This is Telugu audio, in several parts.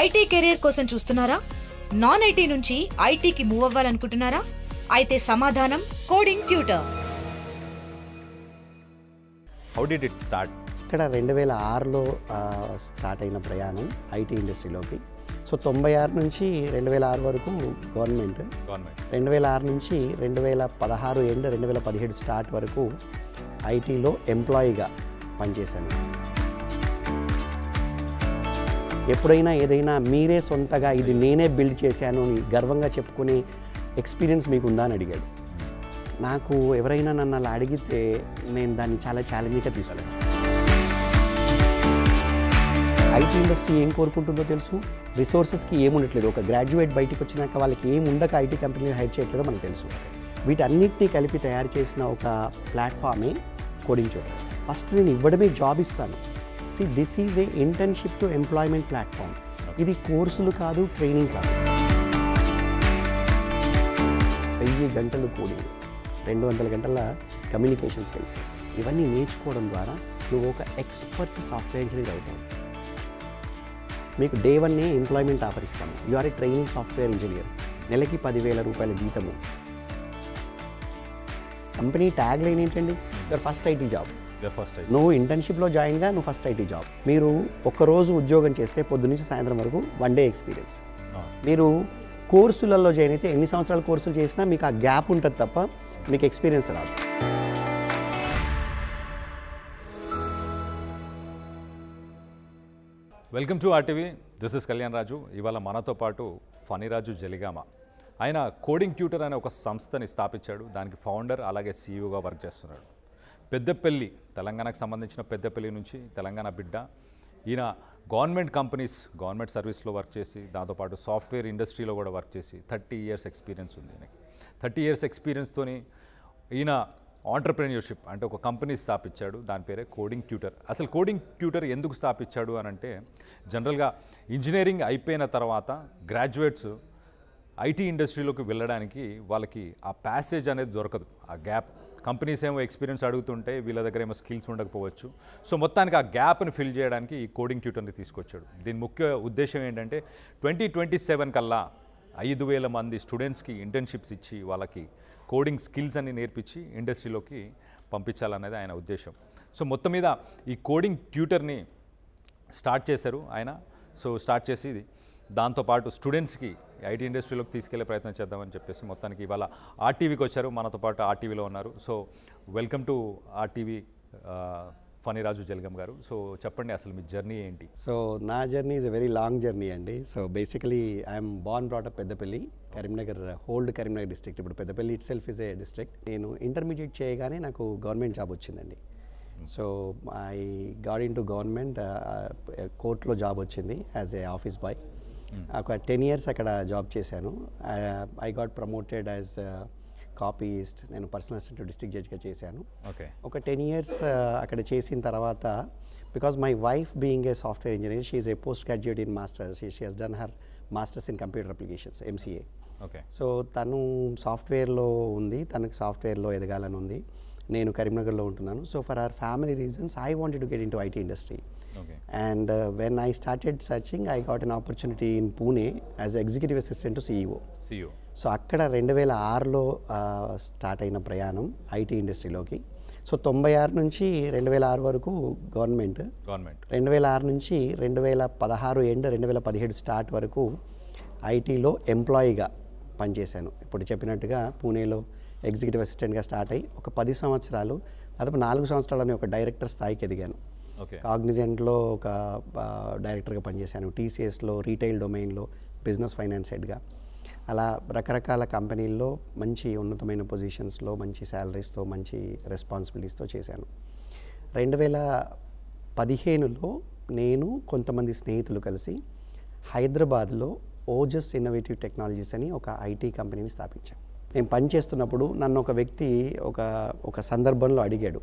ఐటీ కెరీర్ కోసం చూస్తున్నారా? నాన్ ఐటీ నుంచి ఐటీకి మూవ్ అవ్వాలనుకుంటున్నారా? అయితే సమాధానం coding tutor. How did it start? ఇక్కడ 2006లో స్టార్ట్ అయిన ప్రయాణం ఐటీ ఇండస్ట్రీలోకి. సో 96 నుంచి 2006 వరకు గవర్నమెంట్, 2006 నుంచి 2016 ఎండ్ 2017 స్టార్ట్ వరకు ఐటీలో ఎంప్లాయీగా పనిచేశాను. ఎప్పుడైనా ఏదైనా మీరే సొంతగా ఇది నేనే బిల్డ్ చేశాను అని గర్వంగా చెప్పుకునే ఎక్స్పీరియన్స్ మీకు ఉందా అని అడిగాడు. నాకు ఎవరైనా నన్ను అలా అడిగితే నేను దాన్ని చాలా ఛాలెంజింగ్గా తీసుకోలేదు. ఐటీ ఇండస్ట్రీ ఏం కోరుకుంటుందో తెలుసు, రిసోర్సెస్కి ఏముండట్లేదు. ఒక గ్రాడ్యుయేట్ బయటకు వచ్చినాక వాళ్ళకి ఏం ఉండక ఐటీ కంపెనీని హైర్ చేయట్లేదో మనకు తెలుసు. వీటన్నిటినీ కలిపి తయారు చేసిన ఒక ప్లాట్ఫామే కోడింగ్ ట్యూటర్. ఫస్ట్ నేను ఇవ్వడమే జాబ్ ఇస్తాను. See, this is a internship to employment platform. ఇది కోర్సులు కాదు, ట్రైనింగ్ కాదు. 1000 గంటలు కోడింగ్, 200 గంటల కమ్యూనికేషన్ స్కిల్స్, ఇవన్నీ నేర్చుకోవడం ద్వారా నువ్వు ఒక ఎక్స్పర్ట్ సాఫ్ట్వేర్ ఇంజనీర్ అవుతావు. మీకు డే 1 ఎంప్లాయ్మెంట్ ఆఫర్ ఇస్తాము. You are a training software engineer. నెలకి 10,000 రూపాయల జీతము. కంపెనీ ట్యాగ్ లైన్ ఏంటండి? Your first IT job. నువ్వు ఇంటర్న్షిప్లో జాయిన్గా నువ్వు ఫస్ట్ ఐటీ జాబ్. మీరు ఒక్కరోజు ఉద్యోగం చేస్తే పొద్దు నుంచి సాయంత్రం వరకు 1 డే ఎక్స్పీరియన్స్. మీరు కోర్సులలో జాయిన్ అయితే ఎన్ని సంవత్సరాల కోర్సులు చేసినా మీకు ఆ గ్యాప్ ఉంటుంది తప్ప మీకు ఎక్స్పీరియన్స్ రాదు. Welcome to RTV. This is Kalyan Raju. ఇవాళ మనతో పాటు ఫణిరాజు జలిగామ. ఆయన కోడింగ్ ట్యూటర్ అనే ఒక సంస్థని స్థాపించాడు. దానికి ఫౌండర్ అలాగే సీఈఓగా వర్క్ చేస్తున్నాడు. పెద్దపల్లి, తెలంగాణకు సంబంధించిన పెద్దపల్లి నుంచి తెలంగాణ బిడ్డ. ఈయన గవర్నమెంట్ కంపెనీస్, గవర్నమెంట్ సర్వీస్లో వర్క్ చేసి దాంతోపాటు సాఫ్ట్వేర్ ఇండస్ట్రీలో కూడా వర్క్ చేసి 30 years ఎక్స్పీరియన్స్ ఉంది ఈయనకి. 30 years ఎక్స్పీరియన్స్తోని ఈయన ఆంటర్ప్రెన్యూర్షిప్ అంటే ఒక కంపెనీ స్థాపించాడు. దాని పేరే కోడింగ్ ట్యూటర్. అసలు కోడింగ్ ట్యూటర్ ఎందుకు స్థాపించాడు అని అంటే, జనరల్గా ఇంజనీరింగ్ అయిపోయిన తర్వాత గ్రాడ్యుయేట్స్ ఐటీ ఇండస్ట్రీలోకి వెళ్ళడానికి వాళ్ళకి ఆ ప్యాసేజ్ అనేది దొరకదు, ఆ గ్యాప్. కంపెనీస్ ఏమో ఎక్స్పీరియన్స్ అడుగుతుంటే వీళ్ళ దగ్గర ఏమో స్కిల్స్ ఉండకపోవచ్చు. సో మొత్తానికి ఆ గ్యాప్ని ఫిల్ చేయడానికి ఈ కోడింగ్ ట్యూటర్ని తీసుకొచ్చాడు. దీని ముఖ్య ఉద్దేశం ఏంటంటే 2027 కల్లా 5,000 మంది స్టూడెంట్స్కి ఇంటర్న్షిప్స్ ఇచ్చి వాళ్ళకి కోడింగ్ స్కిల్స్ అన్ని నేర్పించి ఇండస్ట్రీలోకి పంపించాలనేది ఆయన ఉద్దేశం. సో మొత్తం మీద ఈ కోడింగ్ ట్యూటర్ని స్టార్ట్ చేశారు ఆయన. సో స్టార్ట్ చేసి దాంతోపాటు స్టూడెంట్స్కి ఐటీ ఇండస్ట్రీలోకి తీసుకెళ్లే ప్రయత్నం చేద్దామని చెప్పేసి మొత్తానికి ఇవాళ ఆర్టీవీకి వచ్చారు. మనతో పాటు ఆర్టీవీలో ఉన్నారు. So welcome to RTV Phaniraju Jaligama గారు. సో చెప్పండి, అసలు మీ జర్నీ ఏంటి? సో నా journey is a very long journey అండి. So basically I'm born brought up Peddapalli, Karimnagar, old Karimnagar district. ఇప్పుడు Peddapalli itself is a district. నేను ఇంటర్మీడియట్ చేయగానే నాకు గవర్నమెంట్ జాబ్ వచ్చిందండి. So I got into government, కోర్టులో జాబ్ వచ్చింది యాజ్ ఏ ఆఫీస్ బాయ్. ఒక 10 years అక్కడ జాబ్ చేశాను. I got promoted as copyist. నేను పర్సనల్ అసిస్టెంట్ డిస్ట్రిక్ట్ జడ్జ్గా చేశాను. ఒక 10 years అక్కడ చేసిన తర్వాత, because my wife being a software engineer, she is a post graduate in masters. She has done her masters in computer applications, MCA. So తను సాఫ్ట్వేర్లో ఉంది, తనకు సాఫ్ట్వేర్లో ఎదగాలని ఉంది. నేను కరీంనగర్లో ఉంటున్నాను. So for our family reasons I wanted to get in to IT industry. And when I started searching, I got an opportunity in Pune as executive assistant to CEO. So అక్కడ 2006లో స్టార్ట్ అయిన ప్రయాణం ఐటీ ఇండస్ట్రీలోకి. సో 96 నుంచి 2006 వరకు గవర్నమెంట్, 2006 నుంచి 2016 ఎండ్ 2017 స్టార్ట్ వరకు ఐటీలో ఎంప్లాయీగా పనిచేశాను. ఇప్పుడు చెప్పినట్టుగా పూణేలో ఎగ్జిక్యూటివ్ అసిస్టెంట్గా స్టార్ట్ అయ్యి ఒక 10 సంవత్సరాలు, దాదాపు 4 సంవత్సరాలని ఒక డైరెక్టర్ స్థాయికి ఎదిగాను. కాగ్నిజెంట్లో ఒక డైరెక్టర్గా పనిచేశాను. TCSలో రీటైల్ డొమైన్లో బిజినెస్ ఫైనాన్స్ హెడ్గా. అలా రకరకాల కంపెనీల్లో మంచి ఉన్నతమైన పొజిషన్స్లో, మంచి శాలరీస్తో, మంచి రెస్పాన్సిబిలిటీస్తో చేశాను. 2015లో నేను కొంతమంది స్నేహితులు కలిసి హైదరాబాద్లో ఓజస్ ఇన్నోవేటివ్ టెక్నాలజీస్ అని ఒక ఐటీ కంపెనీని స్థాపించాను. నేను పనిచేస్తున్నప్పుడు నన్ను ఒక వ్యక్తి ఒక సందర్భంలో అడిగాడు,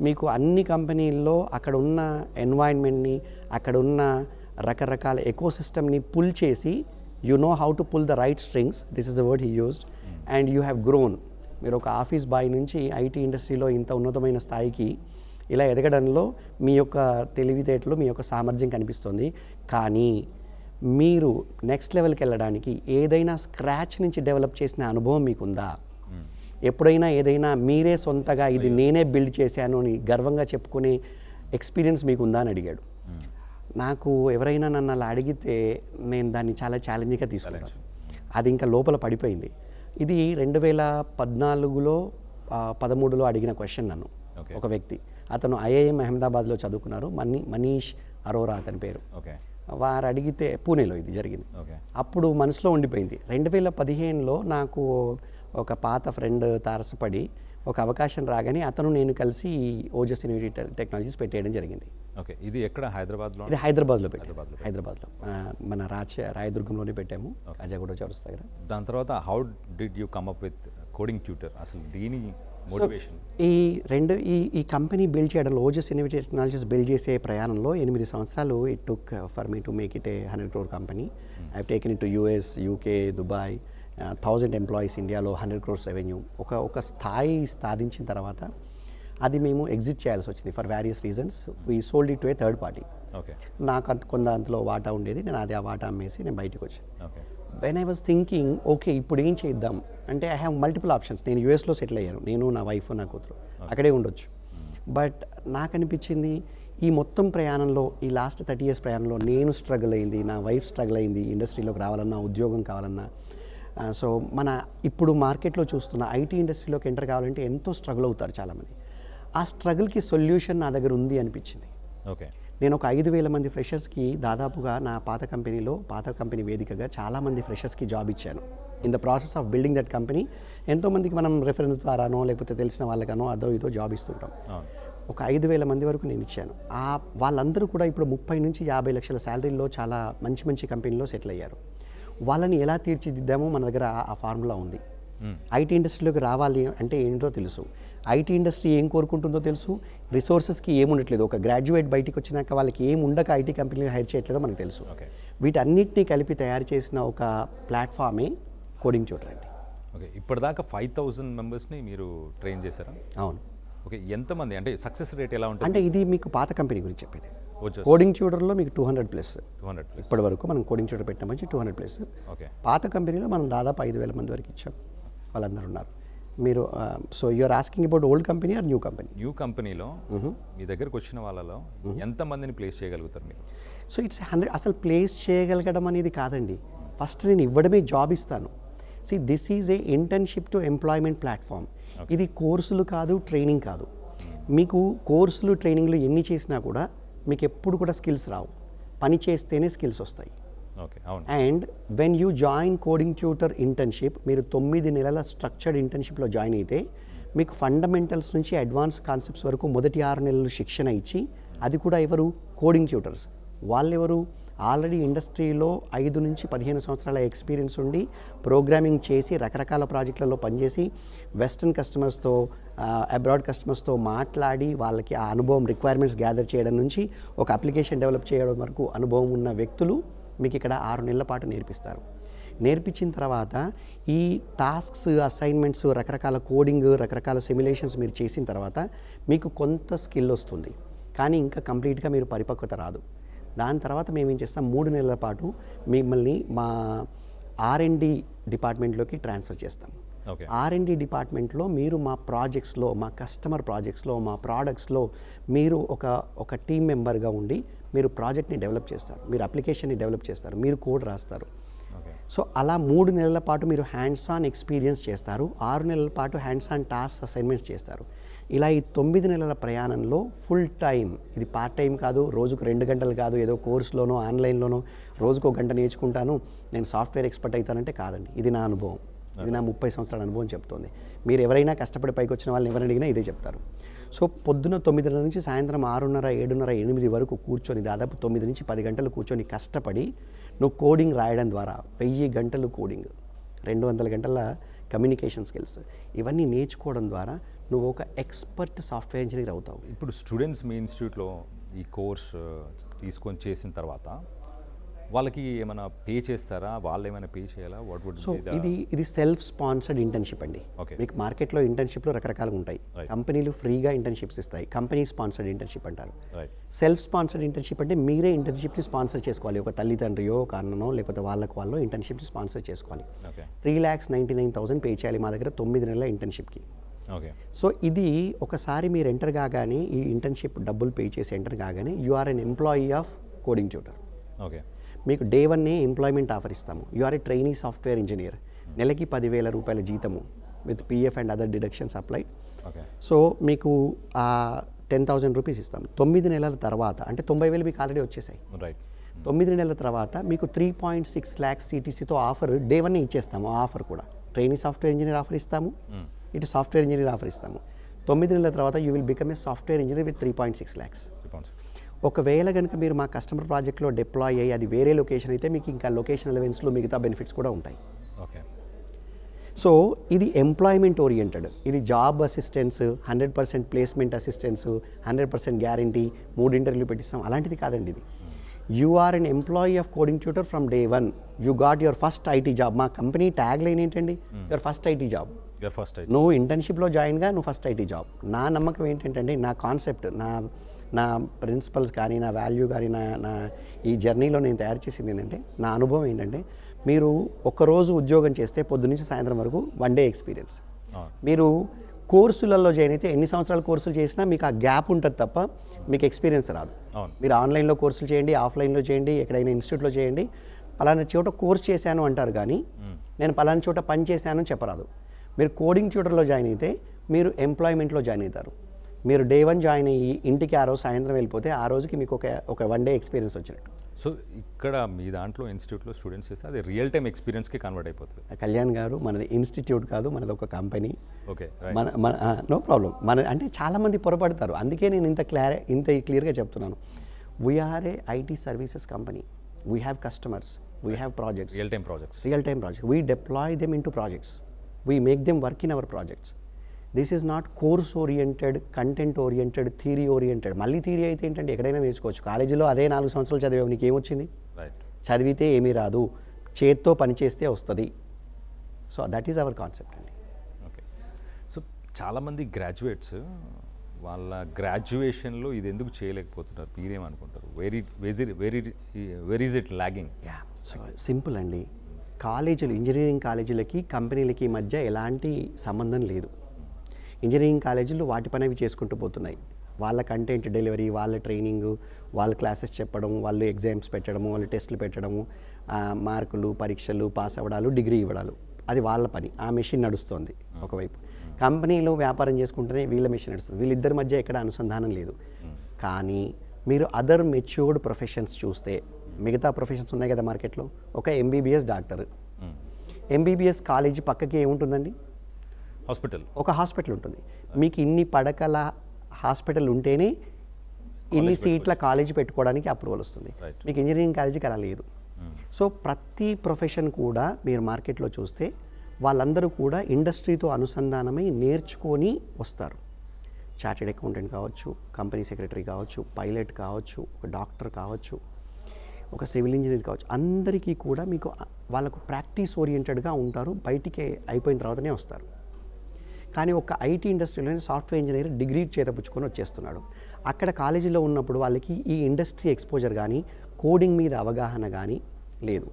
మీకు అన్ని కంపెనీల్లో అక్కడ ఉన్న ఎన్వైర్న్మెంట్ని, అక్కడ ఉన్న రకరకాల ఎకోసిస్టమ్ని పుల్ చేసి, you know how to pull the right strings, this is the word he used, and you have grown. మీరు ఒక ఆఫీస్ బాయ్ నుంచి ఐటీ ఇండస్ట్రీలో ఇంత ఉన్నతమైన స్థాయికి ఇలా ఎదగడంలో మీ యొక్క తెలివితేటలు, మీ యొక్క సామర్థ్యం కనిపిస్తుంది. కానీ మీరు నెక్స్ట్ లెవెల్కి వెళ్ళడానికి ఏదైనా స్క్రాచ్ నుంచి డెవలప్ చేసిన అనుభవం మీకుందా? ఎప్పుడైనా ఏదైనా మీరే సొంతగా ఇది నేనే బిల్డ్ చేశాను అని గర్వంగా చెప్పుకునే ఎక్స్పీరియన్స్ మీకుందా అని అడిగాడు. నాకు ఎవరైనా నన్ను అలా అడిగితే నేను దాన్ని చాలా ఛాలెంజింగ్గా తీసుకున్నాను. అది ఇంకా లోపల పడిపోయింది. ఇది 2014లో 13లో అడిగిన క్వశ్చన్ నన్ను ఒక వ్యక్తి. అతను ఐఐఎం అహ్మదాబాద్లో చదువుకున్నారు. మనీష్ అరోరా అతని పేరు. వారు అడిగితే పూణేలో ఇది జరిగింది. అప్పుడు మనసులో ఉండిపోయింది. 2015లో నాకు ఒక పాత ఫ్రెండ్ తారసపడి ఒక అవకాశం రాగానే అతను నేను కలిసి ఓజస్ యూనివర్సిటీ టెక్నాలజీస్ పెట్టేయడం జరిగింది. ఓకే, ఇది ఎక్కడ? హైదరాబాద్లో? ఇది హైదరాబాద్లో పెట్టాము. హైదరాబాద్లో మన రాయదుర్గంలోనే పెట్టాము, అజాగూడ చౌరస్తా దగ్గర. దాని తర్వాత how did you come up with coding tutor? అసలు దీని మోటివేషన్? ఈ కంపెనీ బిల్డ్ చేయడంలో, ఓజస్ యూనివర్సిటీ టెక్నాలజీస్ బిల్డ్ చేసే ప్రయాణంలో 8 సంవత్సరాలు it took for me to make it A 100 crore company. I have taken it to US, UK, Dubai, 1000 employees, ఇండియాలో 100 crores రెవెన్యూ. ఒక స్థాయి సాధించిన తర్వాత అది మేము ఎగ్జిట్ చేయాల్సి వచ్చింది for various reasons. We sold it to A third party. నాకు కొంత అంతలో వాటా ఉండేది, నేను ఆ వాటా అమ్మేసి నేను బయటకు వచ్చాను. When I was thinking okay ఇప్పుడు ఏం చేద్దాం అంటే ఐ హ్యావ్ మల్టిపుల్ ఆప్షన్స్. నేను యూఎస్లో సెటిల్ అయ్యాను, నేను నా వైఫ్ నా కూతురు అక్కడే ఉండొచ్చు. బట్ నాకు అనిపించింది ఈ మొత్తం ప్రయాణంలో, ఈ లాస్ట్ 30 years ప్రయాణంలో నేను స్ట్రగుల్ అయింది, నా వైఫ్ స్ట్రగుల్ అయింది, ఇండస్ట్రీలోకి రావాలన్నా, ఉద్యోగం కావాలన్నా. సో మన ఇప్పుడు మార్కెట్లో చూస్తున్న ఐటీ ఇండస్ట్రీలోకి ఎంటర్ కావాలంటే ఎంతో స్ట్రగుల్ అవుతారు చాలామంది. ఆ స్ట్రగుల్కి సొల్యూషన్ నా దగ్గర ఉంది అనిపించింది. నేను ఒక 5,000 మంది ఫ్రెషర్స్కి దాదాపుగా నా పాత కంపెనీ వేదికగా చాలామంది ఫ్రెషర్స్కి జాబ్ ఇచ్చాను. In the process of building that company ఎంతోమందికి మనం రెఫరెన్స్ ద్వారానో లేకపోతే తెలిసిన వాళ్ళకనో అదో ఇదో జాబ్ ఇస్తుంటాం. ఒక 5,000 మంది వరకు నేను ఇచ్చాను. వాళ్ళందరూ కూడా ఇప్పుడు 30 నుంచి 50 లక్షల శాలరీల్లో చాలా మంచి కంపెనీలో సెటిల్ అయ్యారు. వాళ్ళని ఎలా తీర్చిదిద్దామో మన దగ్గర ఆ ఫార్ములా ఉంది. ఐటీ ఇండస్ట్రీలోకి రావాలి అంటే ఏంటో తెలుసు, ఐటీ ఇండస్ట్రీ ఏం కోరుకుంటుందో తెలుసు, రిసోర్సెస్కి ఏముండట్లేదు. ఒక గ్రాడ్యుయేట్ బయటికి వచ్చినాక వాళ్ళకి ఏం ఉండక ఐటీ కంపెనీలు హైర్ చేయట్లేదో మనకు తెలుసు. వీటన్నిటినీ కలిపి తయారు చేసిన ఒక ప్లాట్ఫామే కోడింగ్ ట్యూటర్ అండి. ఓకే, ఇప్పటిదాకా 5,000 మెంబర్స్ని మీరు ట్రైన్ చేశారా? అవును. ఓకే, ఎంతమంది అంటే సక్సెస్ రేట్ ఎలా ఉంటుంది? అంటే ఇది మీకు పాత కంపెనీ గురించి చెప్పేది. కోడింగ్ ట్యూటర్లో మీకు 200+. ఇప్పటి వరకు మనం కోడింగ్ ట్యూటర్ పెట్టిన మంచి 200+. ఓకే, పాత కంపెనీలో మనం దాదాపు 5,000 మంది వరకు ఇచ్చాం. వాళ్ళందరూ ఉన్నారు. మీరు so you're asking about old company or new company? New కంపెనీలో మీ దగ్గరకు వచ్చిన వాళ్ళలో ఎంతమందిని ప్లేస్ చేయగలుగుతారు మీరు? So it's 100. అసలు ప్లేస్ చేయగలగడం అనేది కాదండి, ఫస్ట్ నేను ఇవ్వడమే జాబ్ ఇస్తాను. See this is a internship to employment platform. ఇది కోర్సులు కాదు, ట్రైనింగ్ కాదు. మీకు కోర్సులు ట్రైనింగ్లు ఎన్ని చేసినా కూడా మీకు ఎప్పుడు కూడా స్కిల్స్ రావు, పని చేస్తేనే స్కిల్స్ వస్తాయి. And when you join coding tutor internship, మీరు 9 నెలల స్ట్రక్చర్డ్ ఇంటర్న్షిప్లో జాయిన్ అయితే మీకు ఫండమెంటల్స్ నుంచి అడ్వాన్స్ కాన్సెప్ట్స్ వరకు మొదటి 6 నెలలు శిక్షణ ఇచ్చి, అది కూడా ఎవరు? Coding tutors. వాళ్ళెవరు? ఆల్రెడీ ఇండస్ట్రీలో 5 నుంచి 15 సంవత్సరాల ఎక్స్పీరియన్స్ ఉండి ప్రోగ్రామింగ్ చేసి రకరకాల ప్రాజెక్టులలో పనిచేసి వెస్ట్రన్ కస్టమర్స్తో, అబ్రాడ్ కస్టమర్స్తో మాట్లాడి వాళ్ళకి ఆ అనుభవం, రిక్వైర్మెంట్స్ గ్యాదర్ చేయడం నుంచి ఒక అప్లికేషన్ డెవలప్ చేయడం వరకు అనుభవం ఉన్న వ్యక్తులు మీకు ఇక్కడ 6 నెలల పాటు నేర్పిస్తారు. నేర్పించిన తర్వాత ఈ టాస్క్స్, అసైన్మెంట్స్, రకరకాల కోడింగ్, రకరకాల సిమ్యులేషన్స్ మీరు చేసిన తర్వాత మీకు కొంత స్కిల్ వస్తుంది, కానీ ఇంకా కంప్లీట్గా మీరు పరిపక్వత రాదు. దాని తర్వాత మేము ఏం చేస్తాం, 3 నెలల పాటు మిమ్మల్ని మా R&D డిపార్ట్మెంట్లోకి ట్రాన్స్ఫర్ చేస్తాం. R&D డిపార్ట్మెంట్లో మీరు మా ప్రాజెక్ట్స్లో, మా కస్టమర్ ప్రాజెక్ట్స్లో, మా ప్రోడక్ట్స్లో మీరు ఒక టీమ్ మెంబర్గా ఉండి మీరు ప్రాజెక్ట్ని డెవలప్ చేస్తారు, మీరు అప్లికేషన్ని డెవలప్ చేస్తారు, మీరు కోడ్ రాస్తారు. సో అలా 3 నెలల పాటు మీరు హ్యాండ్స్ ఆన్ ఎక్స్పీరియన్స్ చేస్తారు, 6 నెలల పాటు హ్యాండ్స్ ఆన్ టాస్క్ అసైన్మెంట్స్ చేస్తారు. ఇలా ఈ 9 నెలల ప్రయాణంలో ఫుల్ టైం, ఇది పార్ట్ టైం కాదు, రోజుకు 2 గంటలు కాదు, ఏదో కోర్సులోనో ఆన్లైన్లోనో రోజుకు 1 గంట నేర్చుకుంటాను నేను సాఫ్ట్వేర్ ఎక్స్పర్ట్ అవుతానంటే కాదండి. ఇది నా అనుభవం, ఇది నా 30 సంవత్సరాల అనుభవం చెప్తోంది. మీరు ఎవరైనా కష్టపడి పైకి వచ్చిన వాళ్ళని ఎవరిని అడిగినా ఇదే చెప్తారు. సో పొద్దున 9 నుంచి సాయంత్రం 6:30, 7:30, 8 వరకు కూర్చొని దాదాపు 9 నుంచి 10 గంటలు కూర్చొని కష్టపడి నువ్వు కోడింగ్ రాయడం ద్వారా 1000 గంటలు కోడింగ్, 200 గంటల కమ్యూనికేషన్ స్కిల్స్, ఇవన్నీ నేర్చుకోవడం ద్వారా నువ్వు ఒక ఎక్స్పర్ట్ సాఫ్ట్వేర్ ఇంజనీర్ అవుతావు. ఇప్పుడు స్టూడెంట్స్ మీ ఇన్స్టిట్యూట్లో ఈ కోర్స్ తీసుకొని చేసిన తర్వాత వాళ్ళకి ఏమైనా పే చేస్తారా, వాళ్ళు ఏమైనా పే చేయాలా? వాట్ వుడ్ సో ఇది సెల్ఫ్ స్పాన్సర్డ్ ఇంటర్న్షిప్ అండి. Okay. మీకు మార్కెట్లో ఇంటర్న్షిప్లు రకరకాలుగా ఉంటాయి. కంపెనీలు ఫ్రీగా ఇంటర్న్షిప్స్ ఇస్తాయి, కంపెనీ స్పాన్సర్డ్ ఇంటర్న్షిప్ అంటారు. రైట్. సెల్ఫ్ స్పాన్సర్డ్ ఇంటర్న్షిప్ అంటే మీరే ఇంటర్న్షిప్ని స్పాన్సర్ చేసుకోవాలి. ఒక తల్లిదండ్రియో ఒక అన్ననో లేకపోతే వాళ్ళు ఇంటర్న్షిప్ని స్పాన్సర్ చేసుకోవాలి. ఓకే. 3,99,000 పే చేయాలి మా దగ్గర 9 నెలల ఇంటర్న్షిప్కి. ఓకే. సో ఇది ఒకసారి మీరు ఎంటర్ కాగానే, ఈ ఇంటర్న్షిప్ డబ్బులు పే చేసి ఎంటర్ కాగానే you are an employee of coding tutor. Okay. మీకు డే 1 ఎంప్లాయ్మెంట్ ఆఫర్ ఇస్తాము. You are a trainee software engineer. నెలకి 10,000 రూపాయల జీతము with PF and other deductions apply. Okay. So మీకు 10,000 రూపీస్ ఇస్తాం. 9 నెలల తర్వాత అంటే 90,000 మీకు ఆల్రెడీ వచ్చేసాయి. రైట్. 9 నెలల తర్వాత మీకు 3.6 lakhs CTCతో ఆఫర్ డే 1 ఇచ్చేస్తాము. ఆ ఆఫర్ కూడా ట్రైనీ సాఫ్ట్వేర్ ఇంజనీర్ ఆఫర్ ఇస్తాము, ఇటు సాఫ్ట్వేర్ ఇంజనీర్ ఆఫర్ ఇస్తాము. 9 నెలల తర్వాత you will become a software engineer with 3.6 lakhs. ఒకవేళ కనుక మీరు మా కస్టమర్ ప్రాజెక్ట్లో డిప్లాయ్ అయ్యి అది వేరే లొకేషన్ అయితే మీకు ఇంకా లొకేషన్ అలవెన్స్లో మిగతా బెనిఫిట్స్ కూడా ఉంటాయి. ఓకే. సో ఇది ఎంప్లాయ్మెంట్ ఓరియంటెడ్. ఇది job assistance, 100% placement assistance, 100% guarantee, 3 ఇంటర్వ్యూలు పెట్టిస్తాం, అలాంటిది కాదండి. ఇది you are an employee of coding Tutor from day 1. You got your first IT job. మా కంపెనీ ట్యాగ్ లైన్ ఏంటండి? Your first IT job. నువ్వు ఇంటర్న్షిప్లో జాయిన్గా నువ్వు ఫస్ట్ ఐటీ జాబ్. నా నమ్మకం ఏంటంటే నా కాన్సెప్ట్, నా ప్రిన్సిపల్స్ కానీ, నా వాల్యూ కానీ, నా ఈ జర్నీలో నేను తయారు చేసింది ఏంటంటే, నా అనుభవం ఏంటంటే, మీరు ఒక్కరోజు ఉద్యోగం చేస్తే పొద్దున్నుంచి సాయంత్రం వరకు 1 day ఎక్స్పీరియన్స్. మీరు కోర్సులలో జాయిన్ అయితే ఎన్ని సంవత్సరాల కోర్సులు చేసినా మీకు ఆ గ్యాప్ ఉంటుంది తప్ప మీకు ఎక్స్పీరియన్స్ రాదు. మీరు ఆన్లైన్లో కోర్సులు చేయండి, ఆఫ్లైన్లో చేయండి, ఎక్కడైనా ఇన్స్టిట్యూట్లో చేయండి, పలానా చోట కోర్స్ చేశాను అంటారు కానీ నేను పలానా చోట పని చేశాను అని చెప్పరాదు. మీరు కోడింగ్ ట్యూటర్లో జాయిన్ అయితే మీరు ఎంప్లాయ్మెంట్లో జాయిన్ అవుతారు. మీరు డే 1 జాయిన్ అయ్యి ఇంటికి ఆ రోజు సాయంత్రం వెళ్ళిపోతే ఆ రోజుకి మీకు ఒక 1 day ఎక్స్పీరియన్స్ వచ్చినట్టు. సో ఇక్కడ మీ దాంట్లో ఇన్స్టిట్యూట్లో స్టూడెంట్స్ చేస్తే అది రియల్ టైమ్ ఎక్స్పీరియన్స్కి కన్వర్ట్ అయిపోతుంది. కళ్యాణ్ గారు, మనది ఇన్స్టిట్యూట్ కాదు, మనది ఒక కంపెనీ. ఓకే. No problem. అంటే చాలామంది పొరపడతారు, అందుకే నేను ఇంత క్లియర్గా చెప్తున్నాను. We're a IT services company. We have customers, we have projects, real time projects. We deploy them in to projects, we make them work in our projects. This is not course oriented, content oriented, theory oriented. మళ్ళీ థియరీ అయితే ఏంటంటే ఎక్కడైనా నేర్చుకోవచ్చు. కాలేజీలో అదే 4 సంవత్సరాలు చదివావు, నీకు ఏమొచ్చింది? రైట్. చదివితే ఏమీ రాదు, చేత్తో పని చేస్తే వస్తుంది. So that is our concept అండి. ఓకే. సో చాలామంది గ్రాడ్యుయేట్స్ వాళ్ళ గ్రాడ్యుయేషన్లో ఇది ఎందుకు చేయలేకపోతున్నారు, మీరేమనుకుంటారు? Where is it lagging? Yeah, so simple అండి. కాలేజీలు, ఇంజనీరింగ్ కాలేజీలకి కంపెనీలకి మధ్య ఎలాంటి సంబంధం లేదు. ఇంజనీరింగ్ కాలేజీలు వాటి పని అవి చేసుకుంటూ పోతున్నాయి. వాళ్ళ కంటెంట్ డెలివరీ, వాళ్ళ ట్రైనింగ్, వాళ్ళ క్లాసెస్ చెప్పడం, వాళ్ళు ఎగ్జామ్స్ పెట్టడము, వాళ్ళు టెస్టులు పెట్టడము, మార్కులు, పరీక్షలు, పాస్ అవ్వడాలు, డిగ్రీ ఇవ్వడాలు, అది వాళ్ళ పని. ఆ మెషిన్ నడుస్తుంది ఒకవైపు. కంపెనీలు వ్యాపారం చేసుకుంటేనే వీళ్ళ మెషిన్ నడుస్తుంది. వీళ్ళిద్దరి మధ్య ఎక్కడ అనుసంధానం లేదు. కానీ మీరు అదర్ మెచ్యూర్డ్ ప్రొఫెషన్స్ చూస్తే, మిగతా ప్రొఫెషన్స్ ఉన్నాయి కదా మార్కెట్లో, ఒక ఎంబీబీఎస్ డాక్టర్, ఎంబీబీఎస్ కాలేజీ పక్కకి ఏముంటుందండి? హాస్పిటల్. ఒక హాస్పిటల్ ఉంటుంది. మీకు ఇన్ని పడకల హాస్పిటల్ ఉంటేనే ఇన్ని సీట్ల కాలేజీ పెట్టుకోవడానికి అప్రూవల్ వస్తుంది. మీకు ఇంజనీరింగ్ కాలేజీకి అలా లేదు. సో ప్రతి ప్రొఫెషన్ కూడా మీరు మార్కెట్లో చూస్తే వాళ్ళందరూ కూడా ఇండస్ట్రీతో అనుసంధానమై నేర్చుకొని వస్తారు. చార్టెడ్ అకౌంటెంట్ కావచ్చు, కంపెనీ సెక్రటరీ కావచ్చు, పైలట్ కావచ్చు, ఒక డాక్టర్ కావచ్చు, ఒక సివిల్ ఇంజనీర్ కావచ్చు, అందరికీ కూడా మీకు వాళ్ళకు ప్రాక్టీస్ ఓరియంటెడ్గా ఉంటారు. బయటికి అయిపోయిన తర్వాతనే వస్తారు. కానీ ఒక ఐటీ ఇండస్ట్రీలోనే సాఫ్ట్వేర్ ఇంజనీర్ డిగ్రీ చేతపుచ్చుకొని వచ్చేస్తున్నాడు. అక్కడ కాలేజీలో ఉన్నప్పుడు వాళ్ళకి ఈ ఇండస్ట్రీ ఎక్స్పోజర్ కానీ, కోడింగ్ మీద అవగాహన కానీ లేదు.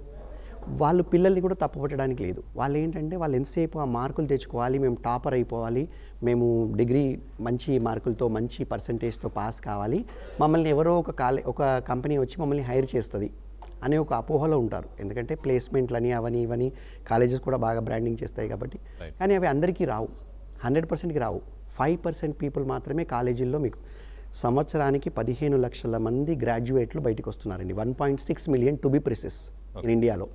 వాళ్ళు పిల్లల్ని కూడా తప్పుపట్టడానికి లేదు. వాళ్ళు ఏంటంటే వాళ్ళు ఎంతసేపు ఆ మార్కులు తెచ్చుకోవాలి, మేము టాపర్ అయిపోవాలి, మేము డిగ్రీ మంచి మార్కులతో మంచి పర్సంటేజ్తో పాస్ కావాలి, మమ్మల్ని ఎవరో ఒక కంపెనీ వచ్చి మమ్మల్ని హైర్ చేస్తుంది అనే ఒక అపోహలో ఉంటారు. ఎందుకంటే ప్లేస్మెంట్లని అవని ఇవని కాలేజెస్ కూడా బాగా బ్రాండింగ్ చేస్తాయి కాబట్టి. కానీ అవి అందరికీ రావు, 100%కి రావు. 5% పీపుల్ మాత్రమే కాలేజీల్లో. మీకు సంవత్సరానికి 15 లక్షల మంది గ్రాడ్యుయేట్లు బయటకు వస్తున్నారండి. 1.6 million to be precis in ఇండియాలో.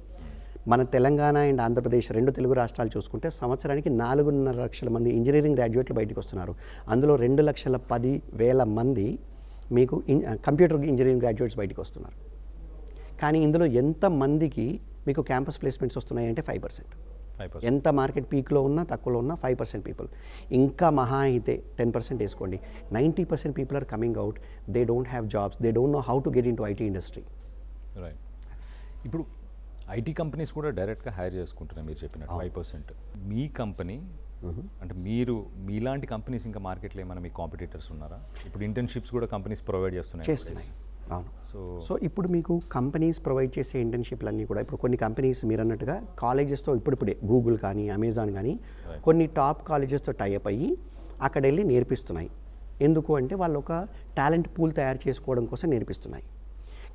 మన తెలంగాణ అండ్ ఆంధ్రప్రదేశ్ 2 తెలుగు రాష్ట్రాలు చూసుకుంటే సంవత్సరానికి 4.5 లక్షల మంది ఇంజనీరింగ్ గ్రాడ్యుయేట్లు బయటకు వస్తున్నారు. అందులో 2,10,000 మంది మీకు కంప్యూటర్ ఇంజనీరింగ్ గ్రాడ్యుయేట్స్ బయటకు వస్తున్నారు. కానీ ఇందులో ఎంతమందికి మీకు క్యాంపస్ ప్లేస్మెంట్స్ వస్తున్నాయి అంటే 5%. ఎంత మార్కెట్ పీక్లో ఉన్నా తక్కువలో ఉన్నా 5% పీపుల్. ఇంకా మహా అయితే 10% వేసుకోండి. 90% people are coming out. They don't have jobs, they don't know how to get in to IT industry. Right. ఇప్పుడు ఐటీ కంపెనీస్ కూడా డైరెక్ట్గా హైర్ చేసుకుంటున్నాయి మీరు చెప్పినట్టు 5%. మీ కంపెనీ అంటే మీరు మీలాంటి కంపెనీస్ ఇంకా మార్కెట్లో ఏమైనా మీ కాంపిటీటర్స్ ఉన్నారా? ఇప్పుడు ఇంటర్న్షిప్స్ కూడా కంపెనీస్ ప్రొవైడ్ చేస్తున్నాయి. అవును. సో ఇప్పుడు మీకు కంపెనీస్ ప్రొవైడ్ చేసే ఇంటర్న్షిప్లు అన్నీ కూడా ఇప్పుడు కొన్ని కంపెనీస్ మీరు అన్నట్టుగా కాలేజెస్తో ఇప్పుడిప్పుడే గూగుల్ కానీ అమెజాన్ కానీ కొన్ని టాప్ కాలేజెస్తో టైఅప్ అయ్యి అక్కడ వెళ్ళి నేర్పిస్తున్నాయి. ఎందుకు అంటే వాళ్ళు ఒక టాలెంట్ పూల్ తయారు చేసుకోవడం కోసం నేర్పిస్తున్నాయి.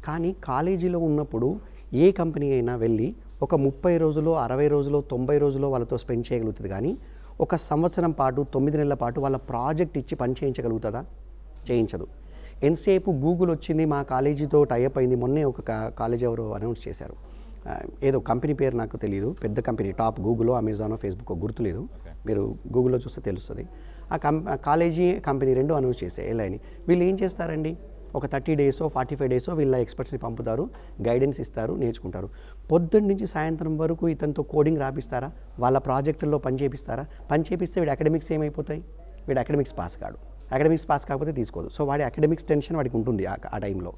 కానీ కాలేజీలో ఉన్నప్పుడు ఏ కంపెనీ అయినా వెళ్ళి ఒక 30 రోజులు 60 రోజులు 90 రోజులు వాళ్ళతో స్పెండ్ చేయగలుగుతుంది. కానీ ఒక సంవత్సరం పాటు 9 నెలల పాటు వాళ్ళ ప్రాజెక్ట్ ఇచ్చి పని చేయించగలుగుతుందా? చేయించదు. ఎంతసేపు గూగుల్ వచ్చింది మా కాలేజీతో టైఅప్ అయింది. మొన్నే ఒక కాలేజ్ ఎవరో అనౌన్స్ చేశారు, ఏదో కంపెనీ పేరు నాకు తెలియదు, పెద్ద company top Google Amazon Facebook గుర్తులేదు, మీరు గూగుల్లో చూస్తే తెలుస్తుంది. ఆ కాలేజీ కంపెనీ రెండు అనౌన్స్ చేశాయి ఎల్ఐని. వీళ్ళు ఏం చేస్తారండి, ఒక 30 డేసో 45 డేసో వీళ్ళ ఎక్స్పర్ట్స్ని పంపుతారు, గైడెన్స్ ఇస్తారు, నేర్చుకుంటారు. పొద్దున్న నుంచి సాయంత్రం వరకు ఇతనితో కోడింగ్ రాపిస్తారా? వాళ్ళ ప్రాజెక్టుల్లో పని చేపిస్తారా? పని చేపిస్తే వీడు అకాడమిక్స్ ఏమైపోతాయి? వీడు అకాడమిక్స్ పాస్ కాడు. అకాడమిక్స్ పాస్ కాకపోతే తీసుకోదు. సో వాడి అకాడమిక్స్ టెన్షన్ వాడికి ఉంటుంది ఆ టైంలో.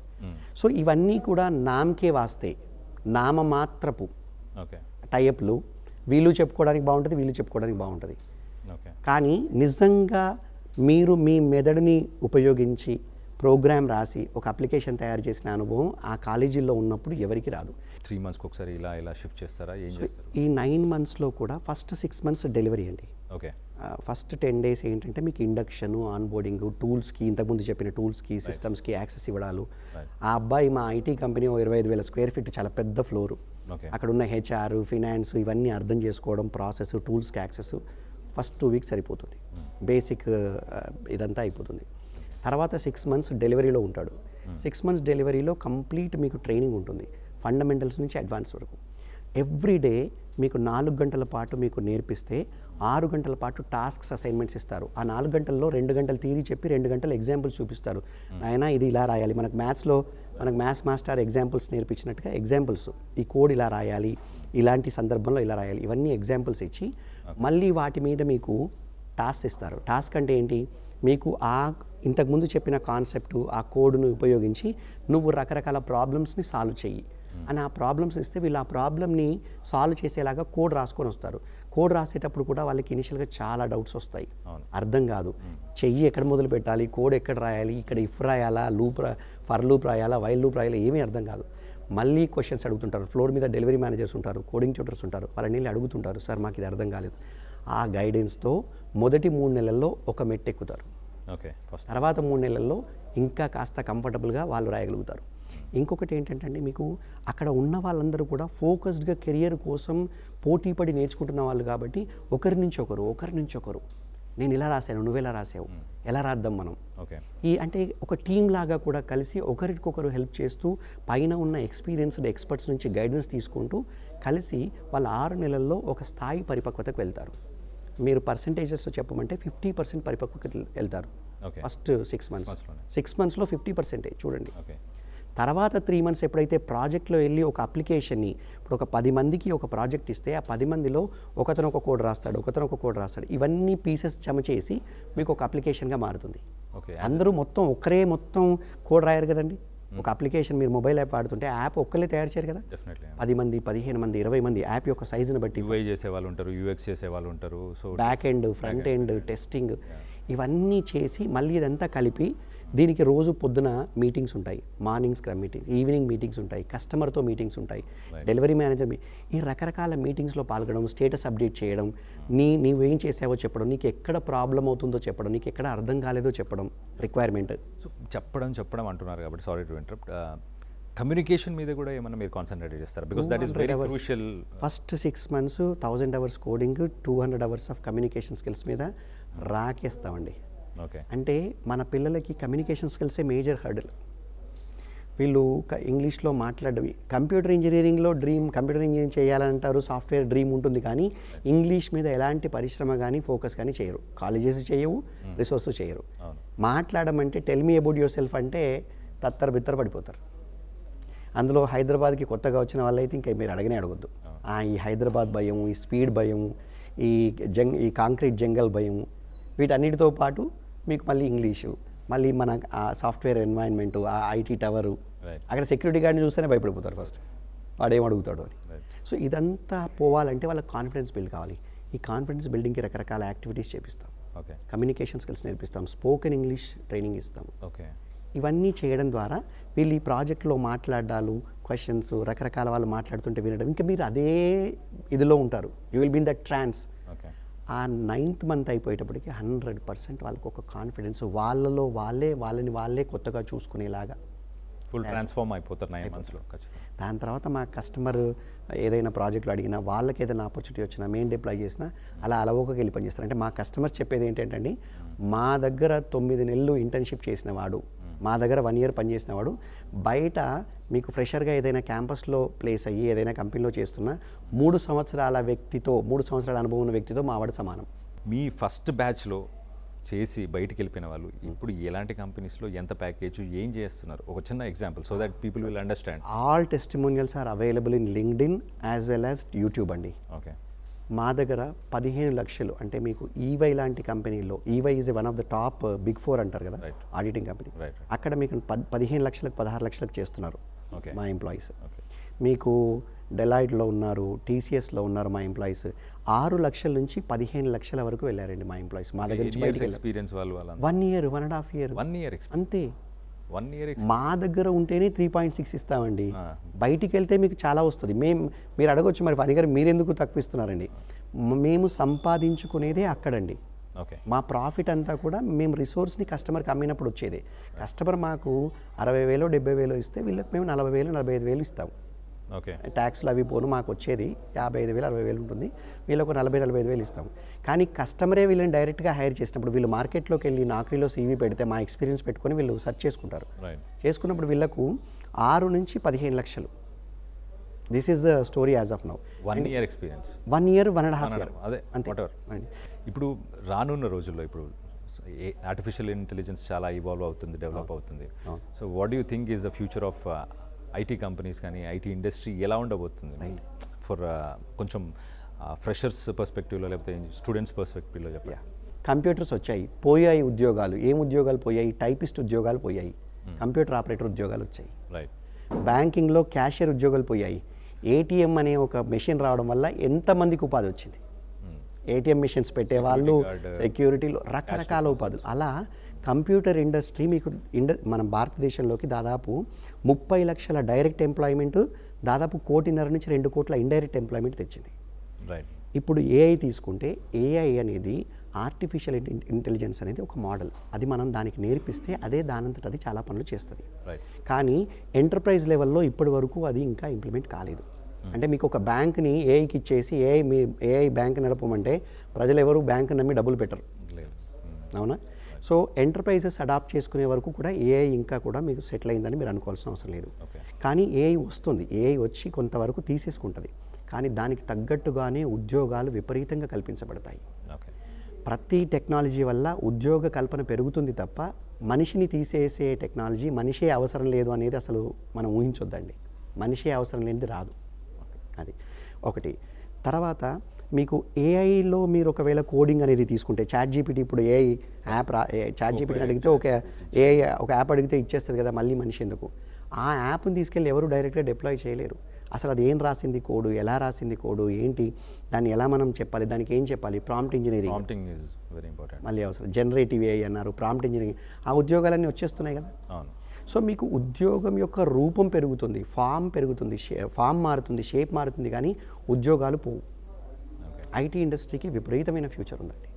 సో ఇవన్నీ కూడా నామకే వాస్తే నామమాత్రపు టైఅప్లు. వీళ్ళు చెప్పుకోవడానికి బాగుంటుంది, వీళ్ళు చెప్పుకోవడానికి బాగుంటుంది. కానీ నిజంగా మీరు మీ మెదడుని ఉపయోగించి ప్రోగ్రామ్ రాసి ఒక అప్లికేషన్ తయారు చేసిన అనుభవం ఆ కాలేజీల్లో ఉన్నప్పుడు ఎవరికి రాదు. 3 మంత్స్కి ఒకసారి ఇలా షిఫ్ట్ చేస్తారా? ఏం చేస్తారు? ఈ 9 మంత్స్లో కూడా ఫస్ట్ 6 మంత్స్ డెలివరీ అండి. ఓకే. ఫస్ట్ 10 డేస్ ఏంటంటే మీకు ఇండక్షన్, ఆన్బోర్డింగ్, టూల్స్కి ఇంతకుముందు చెప్పిన టూల్స్కి సిస్టమ్స్కి యాక్సెస్ ఇవ్వడాలు. ఆ అబ్బాయి మా ఐటీ కంపెనీ 25,000 స్క్వేర్ ఫీట్ చాలా పెద్ద ఫ్లోరు, అక్కడ ఉన్న హెచ్ఆర్ ఫినాన్స్ ఇవన్నీ అర్థం చేసుకోవడం, ప్రాసెస్, టూల్స్కి యాక్సెస్ ఫస్ట్ 2 వీక్స్ సరిపోతుంది. బేసిక్ ఇదంతా అయిపోతుంది. తర్వాత 6 మంత్స్ డెలివరీలో ఉంటాడు. 6 మంత్స్ డెలివరీలో కంప్లీట్ మీకు ట్రైనింగ్ ఉంటుంది, ఫండమెంటల్స్ నుంచి అడ్వాన్స్ వరకు. ఎవ్రీడే మీకు 4 గంటల పాటు మీకు నేర్పిస్తే 6 గంటల పాటు టాస్క్స్ అసైన్మెంట్స్ ఇస్తారు. ఆ 4 గంటల్లో 2 గంటలు థియరీ చెప్పి 2 గంటలు ఎగ్జాంపుల్స్ చూపిస్తారు. అయినా ఇది ఇలా రాయాలి, మనకు మ్యాథ్స్ మాస్టర్ ఎగ్జాంపుల్స్ నేర్పించినట్టుగా ఎగ్జాంపుల్స్, ఈ కోడ్ ఇలా రాయాలి, ఇలాంటి సందర్భంలో ఇలా రాయాలి, ఇవన్నీ ఎగ్జాంపుల్స్ ఇచ్చి మళ్ళీ వాటి మీద మీకు టాస్క్ ఇస్తారు. టాస్క్ అంటే ఏంటి, మీకు ఇంతకుముందు చెప్పిన కాన్సెప్టు ఆ కోడ్ను ఉపయోగించి నువ్వు రకరకాల ప్రాబ్లమ్స్ని సాల్వ్ చెయ్యి అని ఆ ప్రాబ్లమ్స్ ఇస్తే వీళ్ళు ఆ ప్రాబ్లమ్ని సాల్వ్ చేసేలాగా కోడ్ రాసుకొని వస్తారు. కోడ్ రాసేటప్పుడు కూడా వాళ్ళకి ఇనిషియల్గా చాలా డౌట్స్ వస్తాయి, అర్థం కాదు, చెయ్యి ఎక్కడ మొదలు పెట్టాలి, కోడ్ ఎక్కడ రాయాలి, ఇక్కడ ఇఫ్ రాయాలా, ఫర్ లూప్ రాయాలా, వైల్ లూప్ రాయాలా, ఏమీ అర్థం కాదు. మళ్ళీ క్వశ్చన్స్ అడుగుతుంటారు. ఫ్లోర్ మీద డెలివరీ మేనేజర్స్ ఉంటారు, కోడింగ్ ట్యూటర్స్ ఉంటారు, వాళ్ళని వెళ్ళి అడుగుతుంటారు, సార్ మాకు ఇది అర్థం కాలేదు. ఆ గైడెన్స్తో మొదటి 3 నెలల్లో ఒక మెట్టు ఎక్కుతారు. తర్వాత 3 నెలల్లో ఇంకా కాస్త కంఫర్టబుల్గా వాళ్ళు రాయగలుగుతారు. ఇంకొకటి ఏంటంటే మీకు అక్కడ ఉన్న వాళ్ళందరూ కూడా ఫోకస్డ్గా కెరియర్ కోసం పోటీపడి నేర్చుకుంటున్న వాళ్ళు కాబట్టి ఒకరి నుంచి ఒకరు నేను ఇలా రాశాను, నువ్వెలా రాసావు, ఎలా రాద్దాం మనం, అంటే ఒక టీం లాగా కూడా కలిసి ఒకరికొకరు హెల్ప్ చేస్తూ పైన ఉన్న ఎక్స్పీరియన్స్డ్ ఎక్స్పర్ట్స్ నుంచి గైడెన్స్ తీసుకుంటూ కలిసి వాళ్ళు 6 నెలల్లో ఒక స్థాయి పరిపక్వతకు వెళ్తారు. మీరు పర్సంటేజెస్తో చెప్పమంటే 50% పరిపక్వతకు వెళ్తారు ఫస్ట్ 6 మంత్స్. 6 మంత్స్లో 50% చూడండి. తర్వాత 3 మంత్స్ ఎప్పుడైతే ప్రాజెక్ట్లో వెళ్ళి ఒక అప్లికేషన్ని, ఇప్పుడు ఒక 10 మందికి ఒక ప్రాజెక్ట్ ఇస్తే ఆ 10 మందిలో ఒకతను ఒక కోడ్ రాస్తాడు, ఇవన్నీ పీసెస్ జమ చేసి మీకు ఒక అప్లికేషన్గా మారుతుంది. అందరూ మొత్తం కోడ్ రాయరు కదండి. ఒక అప్లికేషన్ మీరు మొబైల్ యాప్ వాడుతుంటే యాప్ ఒక్కరే తయారు చేయరు కదా, 10 మంది 15 మంది 20 మంది యాప్ యొక్క సైజుని బట్టి UI చేసే వాళ్ళు ఉంటారు, UX చేసే వాళ్ళు ఉంటారు, so back end, front end, testing ఇవన్నీ చేసి మళ్ళీ ఇదంతా కలిపి దీనికి రోజు పొద్దున మీటింగ్స్ ఉంటాయి, morning scrum meetings, evening meetings ఉంటాయి, కస్టమర్తో మీటింగ్స్ ఉంటాయి, డెలివరీ మేనేజర్ ఈ రకరకాల మీటింగ్స్లో పాల్గొనడం, స్టేటస్ అప్డేట్ చేయడం, నీవేం చేసావో చెప్పడం, నీకు ఎక్కడ ప్రాబ్లం అవుతుందో చెప్పడం, నీకు ఎక్కడ అర్థం కాలేదో చెప్పడం, రిక్వైర్మెంట్ చెప్పడం అంటున్నారు కాబట్టి సారీ టు ఇంటరప్ట్. కమ్యూనికేషన్ మీద కూడా ఏమన్నా మీరు కాన్సన్ట్రేట్ చేస్తారు? Because that is very crucial. First 6 months 1000 hours coding, 200 hours of communication skills మీద రాకేస్తామండి. అంటే మన పిల్లలకి కమ్యూనికేషన్ స్కిల్సే మేజర్ హర్డల్. వీళ్ళు ఇంగ్లీష్లో మాట్లాడవి, కంప్యూటర్ ఇంజనీరింగ్లో కంప్యూటర్ ఇంజనీరింగ్ చేయాలంటారు, సాఫ్ట్వేర్ డ్రీమ్ ఉంటుంది, కానీ ఇంగ్లీష్ మీద ఎలాంటి పరిశ్రమ కానీ ఫోకస్ కానీ చేయరు, కాలేజెస్ చేయవు, రిసోర్స్ చేయరు. మాట్లాడమంటే tell me about your self అంటే బిత్తర పడిపోతారు. అందులో హైదరాబాద్కి కొత్తగా వచ్చిన వాళ్ళైతే ఇంకా మీరు అడగొద్దు. ఈ హైదరాబాద్ భయం, ఈ స్పీడ్ భయం, ఈ కాంక్రీట్ జంగల్ భయం, వీటన్నిటితో పాటు మీకు మళ్ళీ ఇంగ్లీషు, మళ్ళీ మన సాఫ్ట్వేర్ ఎన్వైర్న్మెంటు, ఆ ఐటీ టవరు, అక్కడ సెక్యూరిటీ గార్డ్ని చూస్తేనే భయపడిపోతారు ఫస్ట్. వాడేం అడుగుతాడు అని. సో ఇదంతా పోవాలంటే వాళ్ళకి కాన్ఫిడెన్స్ బిల్డ్ కావాలి. ఈ కాన్ఫిడెన్స్ బిల్డింగ్కి రకరకాల యాక్టివిటీస్ చేపిస్తాం, కమ్యూనికేషన్ స్కిల్స్ నేర్పిస్తాం, స్పోకెన్ ఇంగ్లీష్ ట్రైనింగ్ ఇస్తాం. ఇవన్నీ చేయడం ద్వారా వీళ్ళు ఈ ప్రాజెక్ట్లో మాట్లాడాలు, క్వశ్చన్స్, రకరకాల వాళ్ళు మాట్లాడుతుంటే వినడం, ఇంకా మీరు అదే ఇదిలో ఉంటారు. You will be in that trance. ఆ 9th మంత్ అయిపోయేటప్పటికి 100% వాళ్ళకు ఒక కాన్ఫిడెన్స్, వాళ్ళలో వాళ్ళే కొత్తగా చూసుకునేలాగా ఫుల్ ట్రాన్స్ఫార్మ్ అయిపోతారు 9 మంత్స్లో. దాని తర్వాత మా కస్టమర్ ఏదైనా ప్రాజెక్టులు అడిగినా, వాళ్ళకి ఏదైనా ఆపర్చునిటీ వచ్చినా, మేము డిప్లాయ్ చేసినా అలా అలవోకకి వెళ్ళి పనిచేస్తారు. అంటే మా కస్టమర్స్ చెప్పేది ఏంటంటే, మా దగ్గర 9 నెలలు ఇంటర్న్షిప్ చేసిన వాడు, మా దగ్గర 1 year పనిచేసిన వాడు, బయట మీకు ఫ్రెషర్గా ఏదైనా క్యాంపస్లో ప్లేస్ అయ్యి ఏదైనా కంపెనీలో చేస్తున్న 3 సంవత్సరాల వ్యక్తితో, 3 సంవత్సరాల అనుభవం ఉన్న వ్యక్తితో మా వాడు సమానం. మీ ఫస్ట్ బ్యాచ్లో చేసి బయటికి వెళ్ళిపోయిన వాళ్ళు ఇప్పుడు ఎలాంటి కంపెనీస్లో ఎంత ప్యాకేజ్, ఏం చేస్తున్నారు? ఒక చిన్న example so that people will understand. All testimonials are available in LinkedIn as well as YouTube అండి. ఓకే. మా దగ్గర 15 లక్షలు, అంటే మీకు ఈవై లాంటి కంపెనీల్లో, EY is one of the top big 4 అంటారు కదా ఆడిటింగ్ కంపెనీ, అక్కడ మీకు 15 లక్షలకు 16 లక్షలకు చేస్తున్నారు మా ఎంప్లాయీస్. మీకు డెలాయిట్లో ఉన్నారు, టీసీఎస్లో ఉన్నారు మా ఎంప్లాయీస్. 6 లక్షల నుంచి 15 లక్షల వరకు వెళ్ళారండి మా ఎంప్లాయీస్. మా దగ్గర నుంచి ఎక్స్పీరియన్స్ వాళ్ళు 1 year, 1.5 year, అంతే. 1 year మా దగ్గర ఉంటేనే 3.6 ఇస్తామండి. బయటికి వెళ్తే మీకు చాలా వస్తుంది. మీరు అడగొచ్చు, మరి ఫనీ గారు మీరెందుకు తక్కువ ఇస్తున్నారండి? మేము సంపాదించుకునేదే అక్కడండి. మా ప్రాఫిట్ అంతా కూడా మేము రిసోర్స్ని కస్టమర్కి అమ్మినప్పుడు వచ్చేదే. కస్టమర్ మాకు 60,000 70,000 ఇస్తే వీళ్ళకి మేము 40,000 45,000 ఇస్తాం. ట్యాక్స్లు అవి పోను మాకు వచ్చేది 55,000 60,000 ఉంటుంది, వీళ్ళకు 40,000 ఇస్తాం. కానీ కస్టమరే వీళ్ళని డైరెక్ట్గా హైర్ చేసినప్పుడు, వీళ్ళు మార్కెట్లోకి వెళ్ళి నాకరీలో సీవీ పెడితే మా ఎక్స్పీరియన్స్ పెట్టుకొని వీళ్ళు సెర్చ్ చేసుకుంటారు. చేసుకున్నప్పుడు వీళ్ళకు 6 నుంచి 15 లక్షలు. This is the story as of now. 1 year experience, 1 year 1.5 year, అదే అంతే. ఇప్పుడు రానున్న రోజుల్లో ఇప్పుడు ఆర్టిఫిషియల్ ఇంటెలిజెన్స్ చాలా ఇవాల్వ్ అవుతుంది, డెవలప్ అవుతుంది. So what do you think is the future of IT companies కానీ ఐటీ ఇండస్ట్రీ ఎలా ఉండబోతుంది ఫర్ కొంచెం ఫ్రెషర్స్ పర్స్పెక్టివ్లో లేకపోతే స్టూడెంట్స్ పర్స్పెక్టివ్లో చెప్పండి. కంప్యూటర్స్ వచ్చాయి, పోయాయి ఉద్యోగాలు. ఏం ఉద్యోగాలు పోయాయి? టైపిస్ట్ ఉద్యోగాలు పోయాయి, కంప్యూటర్ ఆపరేటర్ ఉద్యోగాలు వచ్చాయి. బ్యాంకింగ్లో క్యాషియర్ ఉద్యోగాలు పోయాయి. ఏటీఎం అనే ఒక మెషిన్ రావడం వల్ల ఎంతమందికి ఉపాధి వచ్చింది. ఏటీఎం మెషిన్స్ పెట్టేవాళ్ళు, సెక్యూరిటీలో రకరకాల ఉపాధులు. అలా కంప్యూటర్ ఇండస్ట్రీ మీకు మన భారతదేశంలోకి దాదాపు 30 లక్షల డైరెక్ట్ ఎంప్లాయ్మెంట్, దాదాపు 1.5 నుంచి 2 కోట్ల ఇండైరెక్ట్ ఎంప్లాయ్మెంట్ తెచ్చింది. ఇప్పుడు ఏఐ తీసుకుంటే, ఏఐ అనేది ఆర్టిఫిషియల్ ఇంటెలిజెన్స్ అనేది ఒక మోడల్. అది మనం దానికి నేర్పిస్తే అదే దానంతట అది చాలా పనులు చేస్తుంది. కానీ ఎంటర్ప్రైజ్ లెవెల్లో ఇప్పటి వరకు అది ఇంకా ఇంప్లిమెంట్ కాలేదు. అంటే మీకు ఒక బ్యాంక్ని ఏఐకి ఇచ్చేసి ఏఐ బ్యాంక్ నడపమంటే ప్రజలు ఎవరు బ్యాంక్ నమ్మి డబ్బులు పెట్టరు, అవునా? సో ఎంటర్ప్రైజెస్ అడాప్ట్ చేసుకునే వరకు కూడా ఏఐ ఇంకా కూడా మీకు సెటిల్ అయిందని మీరు అనుకోవాల్సిన అవసరం లేదు. కానీ ఏఐ వస్తుంది, ఏఐ వచ్చి కొంతవరకు తీసేసుకుంటుంది. కానీ దానికి తగ్గట్టుగానే ఉద్యోగాలు విపరీతంగా కల్పించబడతాయి. ప్రతి టెక్నాలజీ వల్ల ఉద్యోగ కల్పన పెరుగుతుంది తప్ప మనిషిని తీసేసే టెక్నాలజీ, మనిషే అవసరం లేదు అనేది అసలు మనం ఊహించొద్దండి. మనిషే అవసరం లేనిది రాదు. అది ఒకటి. తర్వాత మీకు ఏఐలో మీరు ఒకవేళ కోడింగ్ అనేది తీసుకుంటే, చాట్ జీపీటీ ఇప్పుడు ఏఐ యాప్ చాట్ జీపీటీని అడిగితే ఏఐ ఒక యాప్ అడిగితే ఇచ్చేస్తుంది కదా, మళ్ళీ మనిషి ఎందుకు? ఆ యాప్ని తీసుకెళ్ళి ఎవరు డైరెక్ట్గా డిప్లాయ్ చేయలేరు. అసలు అది ఏం రాసింది కోడు, ఎలా రాసింది కోడు, ఏంటి, దాన్ని ఎలా మనం చెప్పాలి, దానికి ఏం చెప్పాలి, ప్రాంప్ట్ ఇంజనీరింగ్ మళ్ళీ అవసరం. జనరేటివ్ ఏఐ అన్నారు, ప్రాంప్ట్ ఇంజనీరింగ్, ఆ ఉద్యోగాలన్నీ వచ్చేస్తున్నాయి కదా. సో మీకు ఉద్యోగం యొక్క రూపం పెరుగుతుంది, ఫామ్ పెరుగుతుంది, ఫామ్ మారుతుంది, షేప్ మారుతుంది, కానీ ఉద్యోగాలు పోవు. ఐటీ ఇండస్ట్రీకి విపరీతమైన ఫ్యూచర్ ఉందండి.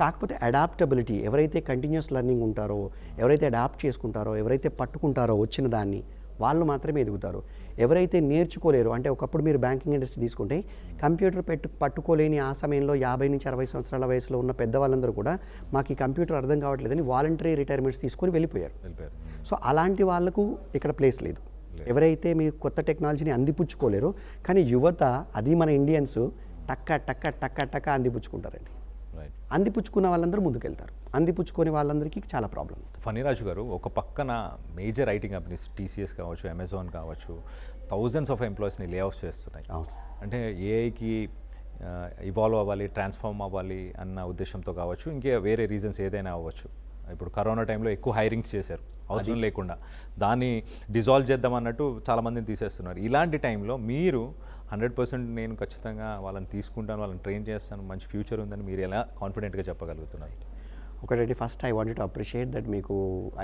కాకపోతే అడాప్టబిలిటీ, ఎవరైతే కంటిన్యూస్ లెర్నింగ్ ఉంటారో, ఎవరైతే అడాప్ట్ చేసుకుంటారో, ఎవరైతే పట్టుకుంటారో వచ్చిన దాన్ని, వాళ్ళు మాత్రమే ఎదుగుతారు. ఎవరైతే నేర్చుకోలేరు, అంటే ఒకప్పుడు మీరు బ్యాంకింగ్ ఇండస్ట్రీ తీసుకుంటే కంప్యూటర్ పట్టుకోలేని ఆ సమయంలో 50 నుంచి 60 సంవత్సరాల వయసులో ఉన్న పెద్దవాళ్ళందరూ కూడా మాకు ఈ కంప్యూటర్ అర్థం కావట్లేదని వాలంటరీ రిటైర్మెంట్స్ తీసుకొని వెళ్ళిపోయారు. సో అలాంటి వాళ్ళకు ఇక్కడ ప్లేస్ లేదు. ఎవరైతే మీ కొత్త టెక్నాలజీని అందిపుచ్చుకోలేరో, కానీ యువత, అది మన ఇండియన్స్ టక్క టక్క టక్క టక్క అందిపుచ్చుకుంటారండి. అందిపుచ్చుకున్న వాళ్ళందరూ ముందుకెళ్తారు, అందిపుచ్చుకునే వాళ్ళందరికీ చాలా ప్రాబ్లం. ఫణిరాజు గారు, ఒక పక్కన మేజర్ ఐటీ కంపెనీస్ టీసీఎస్ కావచ్చు, అమెజాన్ కావచ్చు, థౌజండ్స్ ఆఫ్ ఎంప్లాయీస్ని లే ఆఫ్ చేస్తున్నాయి. అంటే ఏఐకి ఇవాల్వ్ అవ్వాలి, ట్రాన్స్ఫార్మ్ అవ్వాలి అన్న ఉద్దేశంతో కావచ్చు, ఇంకే వేరే రీజన్స్ ఏదైనా అవ్వచ్చు. ఇప్పుడు కరోనా టైంలో ఎక్కువ హైరింగ్స్ చేశారు అవసరం లేకుండా దాన్ని డిజాల్వ్ చేద్దాం అన్నట్టు చాలామందిని తీసేస్తున్నారు. ఇలాంటి టైంలో మీరు 100% నేను ఖచ్చితంగా వాళ్ళని తీసుకుంటాను, వాళ్ళని ట్రైన్ చేస్తాను, మంచి ఫ్యూచర్ ఉందని మీరు ఎలా కాన్ఫిడెంట్గా చెప్పగలుగుతున్నారు? ఒకటి first I wanted to appreciate that మీకు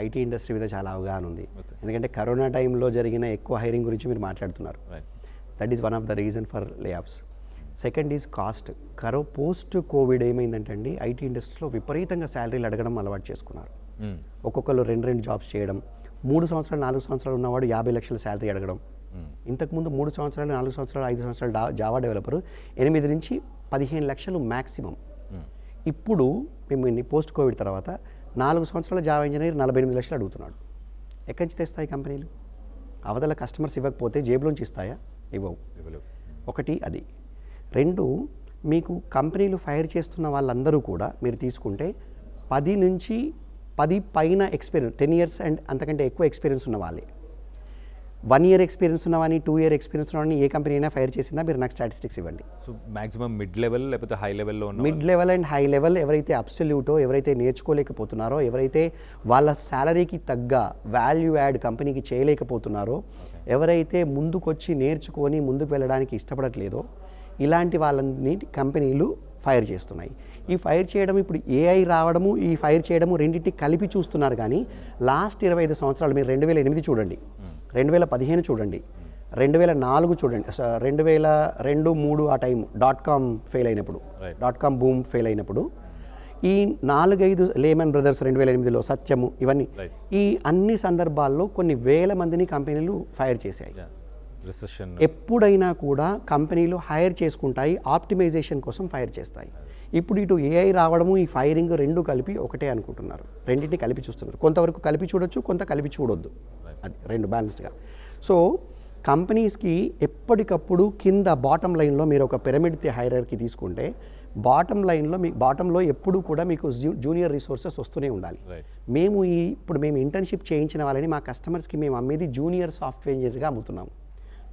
ఐటీ ఇండస్ట్రీ మీద చాలా అవగాహన ఉంది. ఎందుకంటే కరోనా టైంలో జరిగిన ఎక్కువ హైరింగ్ గురించి మీరు మాట్లాడుతున్నారు. That is one of the reason for layoffs. Second is cost. Post COVID ఏమైందంటే అండి, ఐటీ ఇండస్ట్రీలో విపరీతంగా శాలరీలు అడగడం అలవాటు చేసుకున్నారు. ఒక్కొక్కరు 2 జాబ్స్ చేయడం, 3 సంవత్సరాలు 4 సంవత్సరాలు ఉన్నవాడు 50 లక్షల శాలరీ అడగడం. ఇంతకుముందు 3 సంవత్సరాలు 4 సంవత్సరాలు 5 సంవత్సరాలు జావా డెవలపరు 8 నుంచి 15 లక్షలు మ్యాక్సిమం. ఇప్పుడు మేము పోస్ట్ కోవిడ్ తర్వాత 4 సంవత్సరాల జావా ఇంజనీర్ 48 లక్షలు అడుగుతున్నాడు. ఎక్కడి నుంచి తెస్తాయి కంపెనీలు? అవతల కస్టమర్స్ ఇవ్వకపోతే జేబులోంచి ఇస్తాయా? ఇవ్వవు. ఒకటి అది. 2, మీకు కంపెనీలు ఫైర్ చేస్తున్న వాళ్ళందరూ కూడా మీరు తీసుకుంటే 10 నుంచి 10 పైన ఎక్స్పీరియన్స్, 10 ఇయర్స్ అండ్ అంతకంటే ఎక్కువ ఎక్స్పీరియన్స్ ఉన్న వాళ్ళే. 1 ఇయర్ ఎక్స్పీరియన్స్ ఉన్నవాని, 2 ఇయర్ ఎక్స్పీరియన్స్ ఉన్నవాని ఏ కంపెనీ అయినా ఫైర్ చేసిందా? మీరు నాకు స్టాటిస్టిక్స్ ఇవ్వండి. సో మ్యాక్సిమం మిడ్ లెవెల్ లేకపోతే హై లెవెల్లో ఉన్న mid level and high level ఎవరైతే అబ్సల్యూటో, ఎవరైతే నేర్చుకోలేకపోతున్నారో, ఎవరైతే వాళ్ళ శాలరీకి తగ్గ వాల్యూ యాడ్ కంపెనీకి చేయలేకపోతున్నారో, ఎవరైతే ముందుకొచ్చి నేర్చుకొని ముందుకు వెళ్ళడానికి ఇష్టపడట్లేదో, ఇలాంటి వాళ్ళని కంపెనీలు ఫైర్ చేస్తున్నాయి. ఈ ఫైర్ చేయడం, ఇప్పుడు ఏఐ రావడము, ఈ ఫైర్ చేయడము రెండింటిని కలిపి చూస్తున్నారు. కానీ లాస్ట్ 25 సంవత్సరాలు మీరు 2008 చూడండి, 2015 చూడండి, 2004 చూడండి, 2002-3 ఆ టైం .com ఫెయిల్ అయినప్పుడు, .com బూమ్ ఫెయిల్ అయినప్పుడు, ఈ 4-5 లేమన్ బ్రదర్స్ 2008లో, సత్యము, ఇవన్నీ, ఈ అన్ని సందర్భాల్లో కొన్ని వేల మందిని కంపెనీలు ఫైర్ చేశాయి. ఎప్పుడైనా కూడా కంపెనీలు హైర్ చేసుకుంటాయి, ఆప్టిమైజేషన్ కోసం ఫైర్ చేస్తాయి. ఇప్పుడు ఇటు ఏఐ రావడము, ఈ ఫైరింగ్ 2 కలిపి ఒకటే అనుకుంటున్నారు. రెండింటిని కలిపి చూస్తున్నారు. కొంతవరకు కలిపి చూడొచ్చు, కొంత కలిపి చూడొద్దు. అది 2 బ్యాలెన్స్డ్గా. సో కంపెనీస్కి ఎప్పటికప్పుడు కింద బాటమ్ లైన్లో మీరు ఒక పిరమిడ్ హైరార్కీ తీసుకుంటే, బాటంలో ఎప్పుడు కూడా మీకు జూనియర్ రిసోర్సెస్ వస్తూనే ఉండాలి. ఇప్పుడు మేము ఇంటర్న్షిప్ చేయించిన వాళ్ళని మా కస్టమర్స్కి మేము అమ్మేది జూనియర్ సాఫ్ట్వేర్ ఇంజనీర్గా అమ్ముతున్నాము.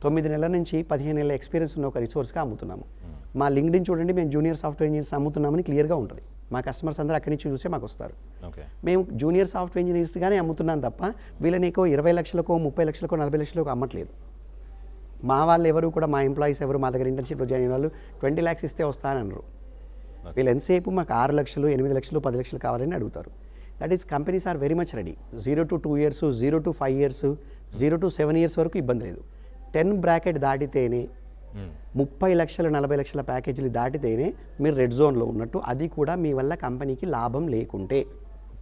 9 నెలల నుంచి 15 నెలల ఎక్స్పీరియన్స్ ఉన్న ఒక రిసోర్స్గా అమ్ముతున్నాము. మా లింక్డ్ఇన్ చూడండి, మేము జూనియర్ సాఫ్ట్వేర్ ఇంజనీర్స్ అమ్ముతున్నామని క్లియర్గా ఉంటుంది. మా కస్టమర్స్ అందరూ అక్కడి నుంచి చూసే మాకు వస్తారు. మేము జూనియర్ సాఫ్ట్వేర్ ఇంజనీర్స్గానే అమ్ముతున్నాం తప్ప వీళ్ళని 20 లక్షలకో 30 లక్షలకో 40 లక్షలకో అమ్మట్లేదు. మా వాళ్ళు ఎవరు కూడా, మా ఎంప్లాయీస్ ఎవరు మా దగ్గర ఇంటర్న్షిప్లో జాయిన్ అయిన వాళ్ళు 20 lakhs ఇస్తే వస్తానన్నారు. వీళ్ళు ఎంతసేపు మాకు 6 లక్షలు 8 లక్షలు 10 లక్షలు కావాలని అడుగుతారు. That is companies are very much ready. 0 to 2 years, 0 to 5 years, 0 to 7 years వరకు ఇబ్బంది లేదు. 10 బ్రాకెట్ దాటితేనే, 30 లక్షలు 40 లక్షల ప్యాకేజీలు దాటితేనే మీరు రెడ్ జోన్లో ఉన్నట్టు. అది కూడా మీ వల్ల కంపెనీకి లాభం లేకుంటే.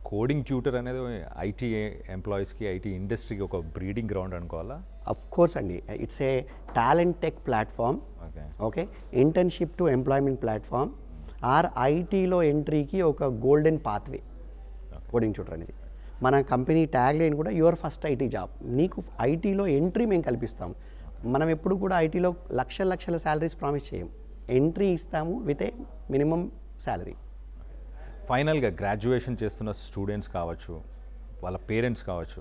కోడింగ్ ట్యూటర్ అనేది ఐటీ ఎంప్లాయీస్కి, ఐటీ ఇండస్ట్రీకి ఒక బ్రీడింగ్ గ్రౌండ్ అనుకోవాలా? అఫ్ కోర్స్ అండి. It's a talent tech platform. Okay, internship to employment platform, or ఐటీలో ఎంట్రీకి ఒక గోల్డెన్ పాత్వే కోడింగ్ ట్యూటర్ అనేది. మన కంపెనీ ట్యాగ్ లైన్ కూడా యువర్ ఫస్ట్ ఐటీ జాబ్. నీకు ఐటీలో ఎంట్రీ మేము కల్పిస్తాం. మనం ఎప్పుడు కూడా ఐటీలో లక్షల శాలరీస్ ప్రామిస్ చేయం. ఎంట్రీ ఇస్తాము విత్ ఏ మినిమం శాలరీ. ఫైనల్గా గ్రాడ్యుయేషన్ చేస్తున్న స్టూడెంట్స్ కావచ్చు, వాళ్ళ పేరెంట్స్ కావచ్చు,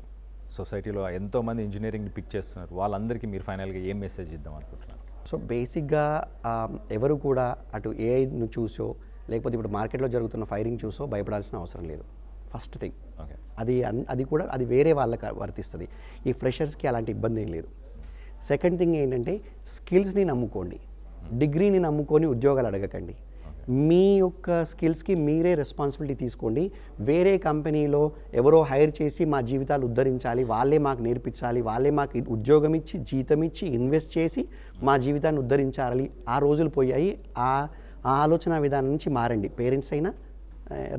సొసైటీలో ఎంతోమంది ఇంజనీరింగ్ని పిక్ చేస్తున్నారు, వాళ్ళందరికీ మీరు ఫైనల్గా ఏం మెసేజ్ ఇద్దాం అనుకుంటున్నారు? సో బేసిక్గా ఎవరు కూడా అటు ఏఐను చూసో, లేకపోతే ఇప్పుడు మార్కెట్లో జరుగుతున్న ఫైరింగ్ చూసో భయపడాల్సిన అవసరం లేదు. ఫస్ట్ థింగ్ అది వేరే వాళ్ళకి వర్తిస్తుంది. ఈ ఫ్రెషర్స్కి అలాంటి ఇబ్బంది ఏం లేదు. సెకండ్ థింగ్ ఏంటంటే, స్కిల్స్ని నమ్ముకోండి. డిగ్రీని నమ్ముకొని ఉద్యోగాలు అడగకండి. మీ యొక్క స్కిల్స్కి మీరే రెస్పాన్సిబిలిటీ తీసుకోండి. వేరే కంపెనీలో ఎవరో హైర్ చేసి మా జీవితాలు ఉద్ధరించాలి, వాళ్ళే మాకు నేర్పించాలి, వాళ్ళే మాకు ఉద్యోగం ఇచ్చి జీతం ఇచ్చి ఇన్వెస్ట్ చేసి మా జీవితాన్ని ఉద్ధరించాలి, ఆ రోజులు పోయాయి. ఆ ఆలోచన విధానం నుంచి మారండి. పేరెంట్స్ అయినా,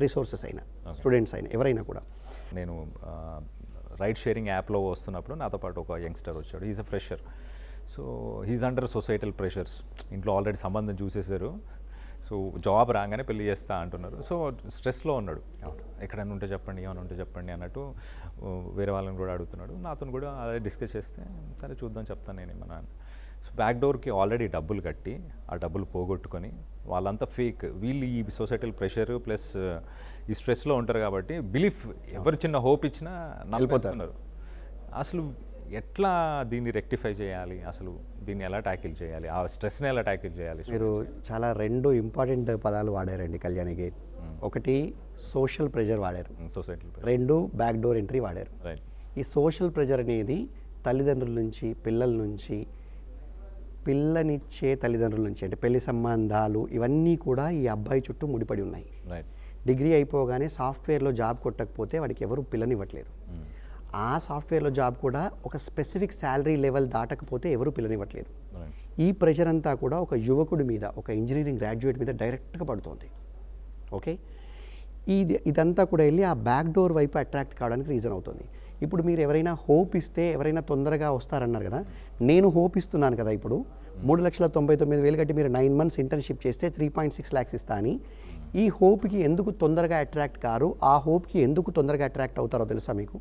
రిసోర్సెస్ అయినా, స్టూడెంట్స్ అయినా, ఎవరైనా కూడా. నేను రైడ్ షేరింగ్ యాప్లో వస్తున్నప్పుడు నాతో పాటు ఒక యంగ్స్టర్ వచ్చాడు. He's a fresher. So he's under societal pressures. ఇంట్లో ఆల్రెడీ సంబంధం చూసేశారు. సో జాబ్ రాగానే పెళ్లి చేస్తా అంటున్నారు. సో స్ట్రెస్లో ఉన్నాడు. ఎక్కడైనా ఉంటే చెప్పండి, ఏమైనా ఉంటే చెప్పండి అన్నట్టు వేరే వాళ్ళని కూడా అడుగుతున్నాడు. నాతో కూడా అదే డిస్కస్ చేస్తే, సరే చూద్దాం చెప్తాను నేను మన. సో బ్యాక్ డోర్కి ఆల్రెడీ డబ్బులు కట్టి ఆ డబ్బులు పోగొట్టుకొని వాళ్ళంతా ఫేక్. వీళ్ళు ఈ సొసైటల్ ప్రెషర్ ప్లస్ ఈ స్ట్రెస్లో ఉంటారు కాబట్టి బిలీఫ్, ఎవరు చిన్న హోప్ ఇచ్చినా నలిపోతున్నారు. అసలు ఎట్లా దీన్ని రెక్టిఫై చేయాలి, అసలు దీన్ని ఎలా ట్యాకిల్ చేయాలి, ఆ స్ట్రెస్ని ఎలా ట్యాకిల్ చేయాలి? మీరు చాలా 2 ఇంపార్టెంట్ పదాలు వాడారండి కళ్యాణికి. ఒకటి సోషల్ ప్రెషర్ వాడారు, సొసైటల్. 2 బ్యాక్ డోర్ ఎంట్రీ వాడారు. ఈ సోషల్ ప్రెజర్ అనేది తల్లిదండ్రుల నుంచి, పిల్లల నుంచి, పిల్లనిచ్చే తల్లిదండ్రుల నుంచి, అంటే పెళ్లి సంబంధాలు ఇవన్నీ కూడా ఈ అబ్బాయి చుట్టూ ముడిపడి ఉన్నాయి. డిగ్రీ అయిపోగానే సాఫ్ట్వేర్లో జాబ్ కొట్టకపోతే వాడికి ఎవరు పిల్లనివ్వట్లేదు. ఆ సాఫ్ట్వేర్లో జాబ్ కూడా ఒక స్పెసిఫిక్ శాలరీ లెవెల్ దాటకపోతే ఎవరు పిల్లనివ్వట్లేదు. ఈ ప్రెషర్ అంతా కూడా ఒక యువకుడి మీద, ఒక ఇంజనీరింగ్ గ్రాడ్యుయేట్ మీద డైరెక్ట్గా పడుతుంది. ఓకే, ఇదంతా కూడా వెళ్ళి ఆ బ్యాక్ డోర్ వైపు అట్రాక్ట్ కావడానికి రీజన్ అవుతుంది. ఇప్పుడు మీరు ఎవరైనా హోప్ ఇస్తే ఎవరైనా తొందరగా వస్తారన్నారు కదా, నేను హోప్ ఇస్తున్నాను కదా. ఇప్పుడు 3,99,000 కట్టి మీరు 9 months ఇంటర్న్షిప్ చేస్తే 3.6 lakhs ఇస్తా అని. ఈ హోప్కి ఎందుకు తొందరగా అట్రాక్ట్ కారు, ఆ హోప్కి ఎందుకు తొందరగా అట్రాక్ట్ అవుతారో తెలుసా మీకు?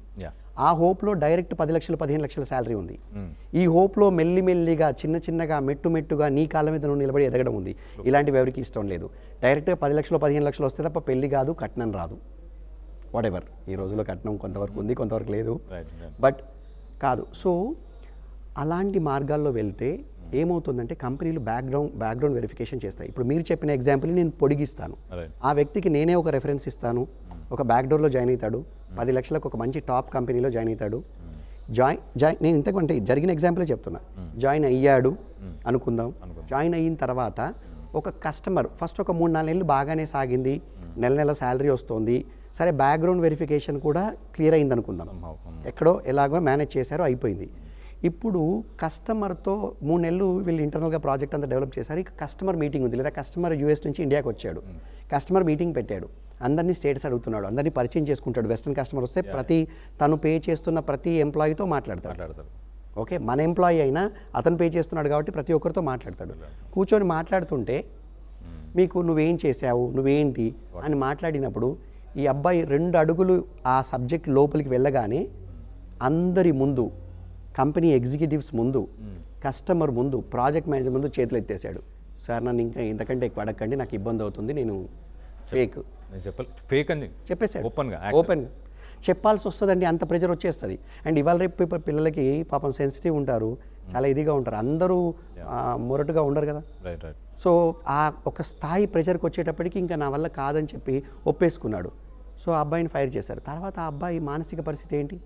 ఆ హోప్లో డైరెక్ట్ 10 లక్షలు 15 లక్షల శాలరీ ఉంది. ఈ హోప్లో మెల్లిమెల్లిగా చిన్నగా మెట్టుగా నీ కాళ్ళ మీద నువ్వు నిలబడి ఎదగడం ఉంది. ఇలాంటివి ఎవరికి ఇష్టం లేదు. డైరెక్ట్గా 10 లక్షలు 15 లక్షలు వస్తే తప్ప పెళ్లి కాదు, కట్నం రాదు. వాటెవర్, ఈ రోజుల్లో కట్నం కొంతవరకు ఉంది, కొంతవరకు లేదు, బట్ కాదు. సో అలాంటి మార్గాల్లో వెళ్తే ఏమవుతుందంటే కంపెనీలు బ్యాక్గ్రౌండ్ వెరిఫికేషన్ చేస్తాయి. ఇప్పుడు మీరు చెప్పిన ఎగ్జాంపుల్ నేను పొడిగిస్తాను. ఆ వ్యక్తికి నేనే ఒక రెఫరెన్స్ ఇస్తాను. ఒక బ్యాక్డోర్లో జాయిన్ అవుతాడు, 10 లక్షలకు ఒక మంచి టాప్ కంపెనీలో జాయిన్ అవుతాడు. నేను ఇంతకంటే జరిగిన ఎగ్జాంపులే చెప్తున్నా. జాయిన్ అయ్యాడు అనుకుందాం. జాయిన్ అయిన తర్వాత ఒక కస్టమర్ ఫస్ట్ ఒక 3-4 నెలలు బాగానే సాగింది, నెల శాలరీ వస్తుంది. సరే, బ్యాక్గ్రౌండ్ వెరిఫికేషన్ కూడా క్లియర్ అయింది అనుకుందాం. ఎక్కడో ఎలాగో మేనేజ్ చేశారో అయిపోయింది. ఇప్పుడు కస్టమర్తో 3 నెలలు వీళ్ళు ఇంటర్నల్గా ప్రాజెక్ట్ అంతా డెవలప్ చేశారు. ఇక కస్టమర్ మీటింగ్ ఉంది, లేదా కస్టమర్ US నుంచి ఇండియాకి వచ్చాడు. కస్టమర్ మీటింగ్ పెట్టాడు, అందరినీ స్టేటస్ అడుగుతున్నాడు, అందరినీ పరిచయం చేసుకుంటాడు. వెస్టర్న్ కస్టమర్ వస్తే తను పే చేస్తున్న ప్రతి ఎంప్లాయీతో మాట్లాడతాడు. ఓకే, మన ఎంప్లాయీ అయినా అతను పే చేస్తున్నాడు కాబట్టి ప్రతి ఒక్కరితో మాట్లాడతాడు. కూర్చొని మాట్లాడుతుంటే మీకు నువ్వేం చేసావు, నువ్వేంటి అని మాట్లాడినప్పుడు ఈ అబ్బాయి 2 అడుగులు ఆ సబ్జెక్ట్ లోపలికి వెళ్ళగానే అందరి ముందు, కంపెనీ ఎగ్జిక్యూటివ్స్ ముందు, కస్టమర్ ముందు, ప్రాజెక్ట్ మేనేజర్ ముందు చేతులు ఎత్తేసాడు. సార్, నన్ను ఇంకా ఇంతకంటే ఎక్కువ అడగండి, నాకు ఇబ్బంది అవుతుంది, నేను ఫేక్ అని చెప్పేసాడు. ఓపెన్గా చెప్పాల్సి వస్తుందండి, అంత ప్రెజర్ వచ్చేస్తుంది. అండ్ ఇవాళ రేపు పిల్లలకి పాపం సెన్సిటివ్ ఉంటారు, చాలా ఇదిగా ఉంటారు, అందరూ మొరటుగా ఉండరు కదా. సో ఆ ఒక స్థాయి ప్రెజర్కి వచ్చేటప్పటికి ఇంకా నా వల్ల కాదని చెప్పి ఒప్పేసుకున్నాడు. సో ఆ అబ్బాయిని ఫైర్ చేశారు. తర్వాత ఆ అబ్బాయి మానసిక పరిస్థితి ఏంటి?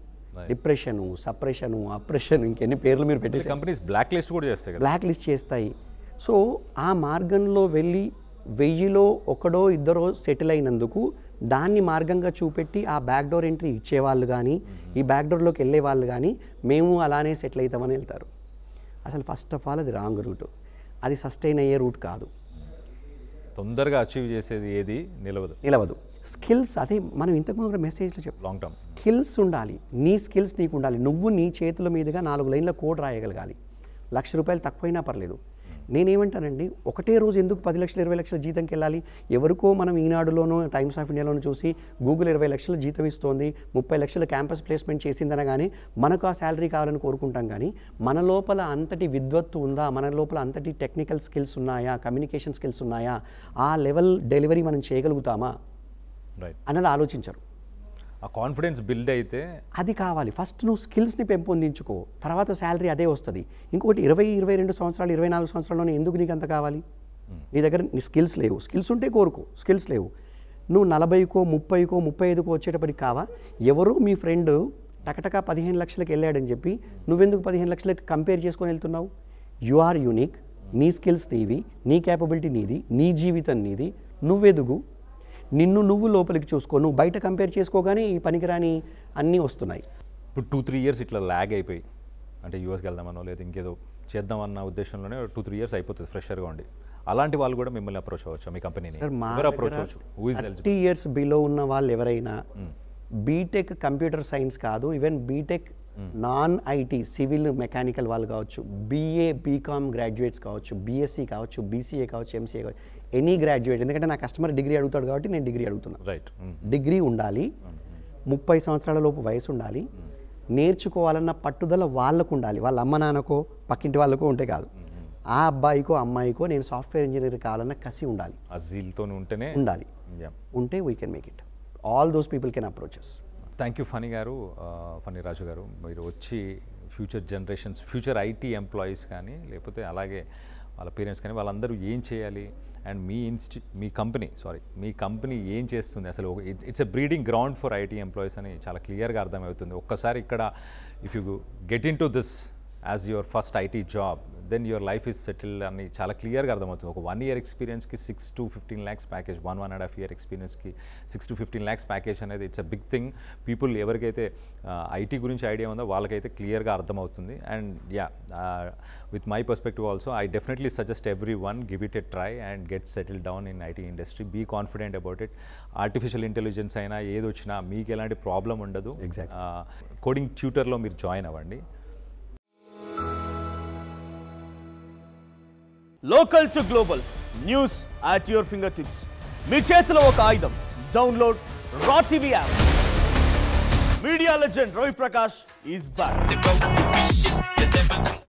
డిప్రెషను, సప్రెషను, అప్రెషన్, ఇంకెన్ని పేర్లు మీరు పెట్టేసి కంపెనీస్ బ్లాక్ లిస్ట్ చేస్తాయి. సో ఆ మార్గంలో వెళ్ళి 1000లో 1-2 సెటిల్ అయినందుకు దాన్ని మార్గంగా చూపెట్టి ఆ బ్యాక్డోర్ ఎంట్రీ ఇచ్చేవాళ్ళు కానీ, ఈ బ్యాక్డోర్లోకి వెళ్ళే వాళ్ళు కానీ మేము అలానే సెటిల్ అవుతామని వెళ్తారు. అసలు ఫస్ట్ ఆఫ్ ఆల్ అది రాంగ్ రూట్, అది సస్టైన్ అయ్యే రూట్ కాదు. తొందరగా అచీవ్ చేసేది ఏది నిలవదు. స్కిల్స్, అదే మనం ఇంతకుముందు కూడా మెసేజ్లో చెప్పాం, లాంగ్ టర్మ్ స్కిల్స్ ఉండాలి. నీ స్కిల్స్ నీకు ఉండాలి. నువ్వు నీ చేతుల మీదుగా 4 లైన్ల కోడ్ రాయగలగాలి. ₹1,00,000 తక్కువైనా పర్లేదు. నేనేమంటానండి, ఒకటే రోజు ఎందుకు 10 లక్షలు 20 లక్షల జీతంకి వెళ్ళాలి? ఎవరికో మనం ఈనాడులోనూ, టైమ్స్ ఆఫ్ ఇండియాలోనూ చూసి గూగుల్ 20 లక్షల జీతం ఇస్తోంది, 30 లక్షల క్యాంపస్ ప్లేస్మెంట్ చేసిందనగానే మనకు ఆ శాలరీ కావాలని కోరుకుంటాం. కానీ మన లోపల అంతటి విద్వత్తు ఉందా, మన లోపల అంతటి టెక్నికల్ స్కిల్స్ ఉన్నాయా, కమ్యూనికేషన్ స్కిల్స్ ఉన్నాయా, ఆ లెవెల్ డెలివరీ మనం చేయగలుగుతామా అన్నది ఆలోచించరు. ఆ కాన్ఫిడెన్స్ బిల్డ్ అయితే అది కావాలి. ఫస్ట్ నువ్వు స్కిల్స్ని పెంపొందించుకో, తర్వాత శాలరీ అదే వస్తుంది. ఇంకొకటి 20-22 సంవత్సరాలు 24 సంవత్సరాల్లోనే ఎందుకు నీకు అంత కావాలి? నీ దగ్గర నీ స్కిల్స్ లేవు. స్కిల్స్ ఉంటే కోరుకో, స్కిల్స్ లేవు. నువ్వు 40కో 30కో 35కో వచ్చేటప్పటికి కావా? ఎవరో మీ ఫ్రెండ్ టకటకా 15 లక్షలకు వెళ్ళాడని చెప్పి నువ్వెందుకు 15 లక్షలకు కంపేర్ చేసుకొని వెళ్తున్నావు? You are unique. నీ స్కిల్స్ నీవి, నీ క్యాపబిలిటీ నీది, నీ జీవితం నీది. నువ్వెదుగు, నిన్ను నువ్వు లోపలికి చూసుకో. నువ్వు బయట కంపేర్ చేసుకోగానే ఈ పనికిరాని అన్నీ వస్తున్నాయి. ఇప్పుడు 2-3 years ఇట్లా ల్యాగ్ అయిపోయి, అంటే యూఎస్కి వెళ్దామనో లేదా ఇంకేదో చేద్దామన్న ఉద్దేశంలోనే 2-3 years అయిపోతుంది ఫ్రెషర్గా ఉండి. అలాంటి వాళ్ళు కూడా మిమ్మల్ని అప్రోచ్ అవ్వచ్చు, మీ కంపెనీని అప్రోచ్ అవ్వచ్చు? 30 years బిలో ఉన్న వాళ్ళు ఎవరైనా, బీటెక్ కంప్యూటర్ సైన్స్ కాదు, even BTech non IT civil mechanical వాళ్ళు కావచ్చు, BA BCom గ్రాడ్యుయేట్స్ కావచ్చు, BSc కావచ్చు, BCA కావచ్చు, MCA కావచ్చు, ఎనీ గ్రాడ్యుయేట్. ఎందుకంటే నా కస్టమర్ డిగ్రీ అడుగుతాడు కాబట్టి నేను డిగ్రీ అడుగుతున్నాను. రైట్, డిగ్రీ ఉండాలి, 30 సంవత్సరాల లోపు వయసు ఉండాలి, నేర్చుకోవాలన్న పట్టుదల వాళ్ళకు ఉండాలి. వాళ్ళ అమ్మ నాన్నకో పక్కింటి వాళ్ళకో ఉంటే కాదు, ఆ అబ్బాయికో అమ్మాయికో నేను సాఫ్ట్వేర్ ఇంజనీర్ కావాలన్న కసి ఉండాలి, ఉండాలి. ఉంటే we can make it. All those people can approach us. Thank you Phani Raju గారు. మీరు వచ్చి future generations, future IT employees కానీ లేకపోతే అలాగే వాళ్ళ పేరెంట్స్ కానీ వాళ్ళందరూ ఏం చేయాలి అండ్ మీ కంపెనీ ఏం చేస్తుంది అసలు it's a breeding ground for IT employees అని చాలా క్లియర్గా అర్థమవుతుంది. ఒక్కసారి ఇక్కడ if you get in to this as your first IT job then your life is settled అని చాలా క్లియర్గా అర్థమవుతుంది. ఒక 1 year ఎక్స్పీరియన్స్కి 6 to 15 lakhs ప్యాకేజ్, 1.5 year ఎక్స్పీరియన్స్కి 6 to 15 lakhs ప్యాకేజ్ అనేది it's a big thing. People ఎవరికైతే ఐటీ గురించి ఐడియా ఉందో వాళ్ళకైతే క్లియర్గా అర్థమవుతుంది. And yeah, with my perspective also I definitely suggest every one give it a try and get settle down in IT industry. Be confident about it. Artificial intelligence అయినా ఏది వచ్చినా మీకు ఎలాంటి ప్రాబ్లం ఉండదు. కోడింగ్ ట్యూటర్లో మీరు జాయిన్ అవ్వండి. Local to global news at your fingertips. మీ చేతిలో ఒక ఆయుధం. డౌన్లోడ్ రా TV app. Media legend Ravi Prakash is back.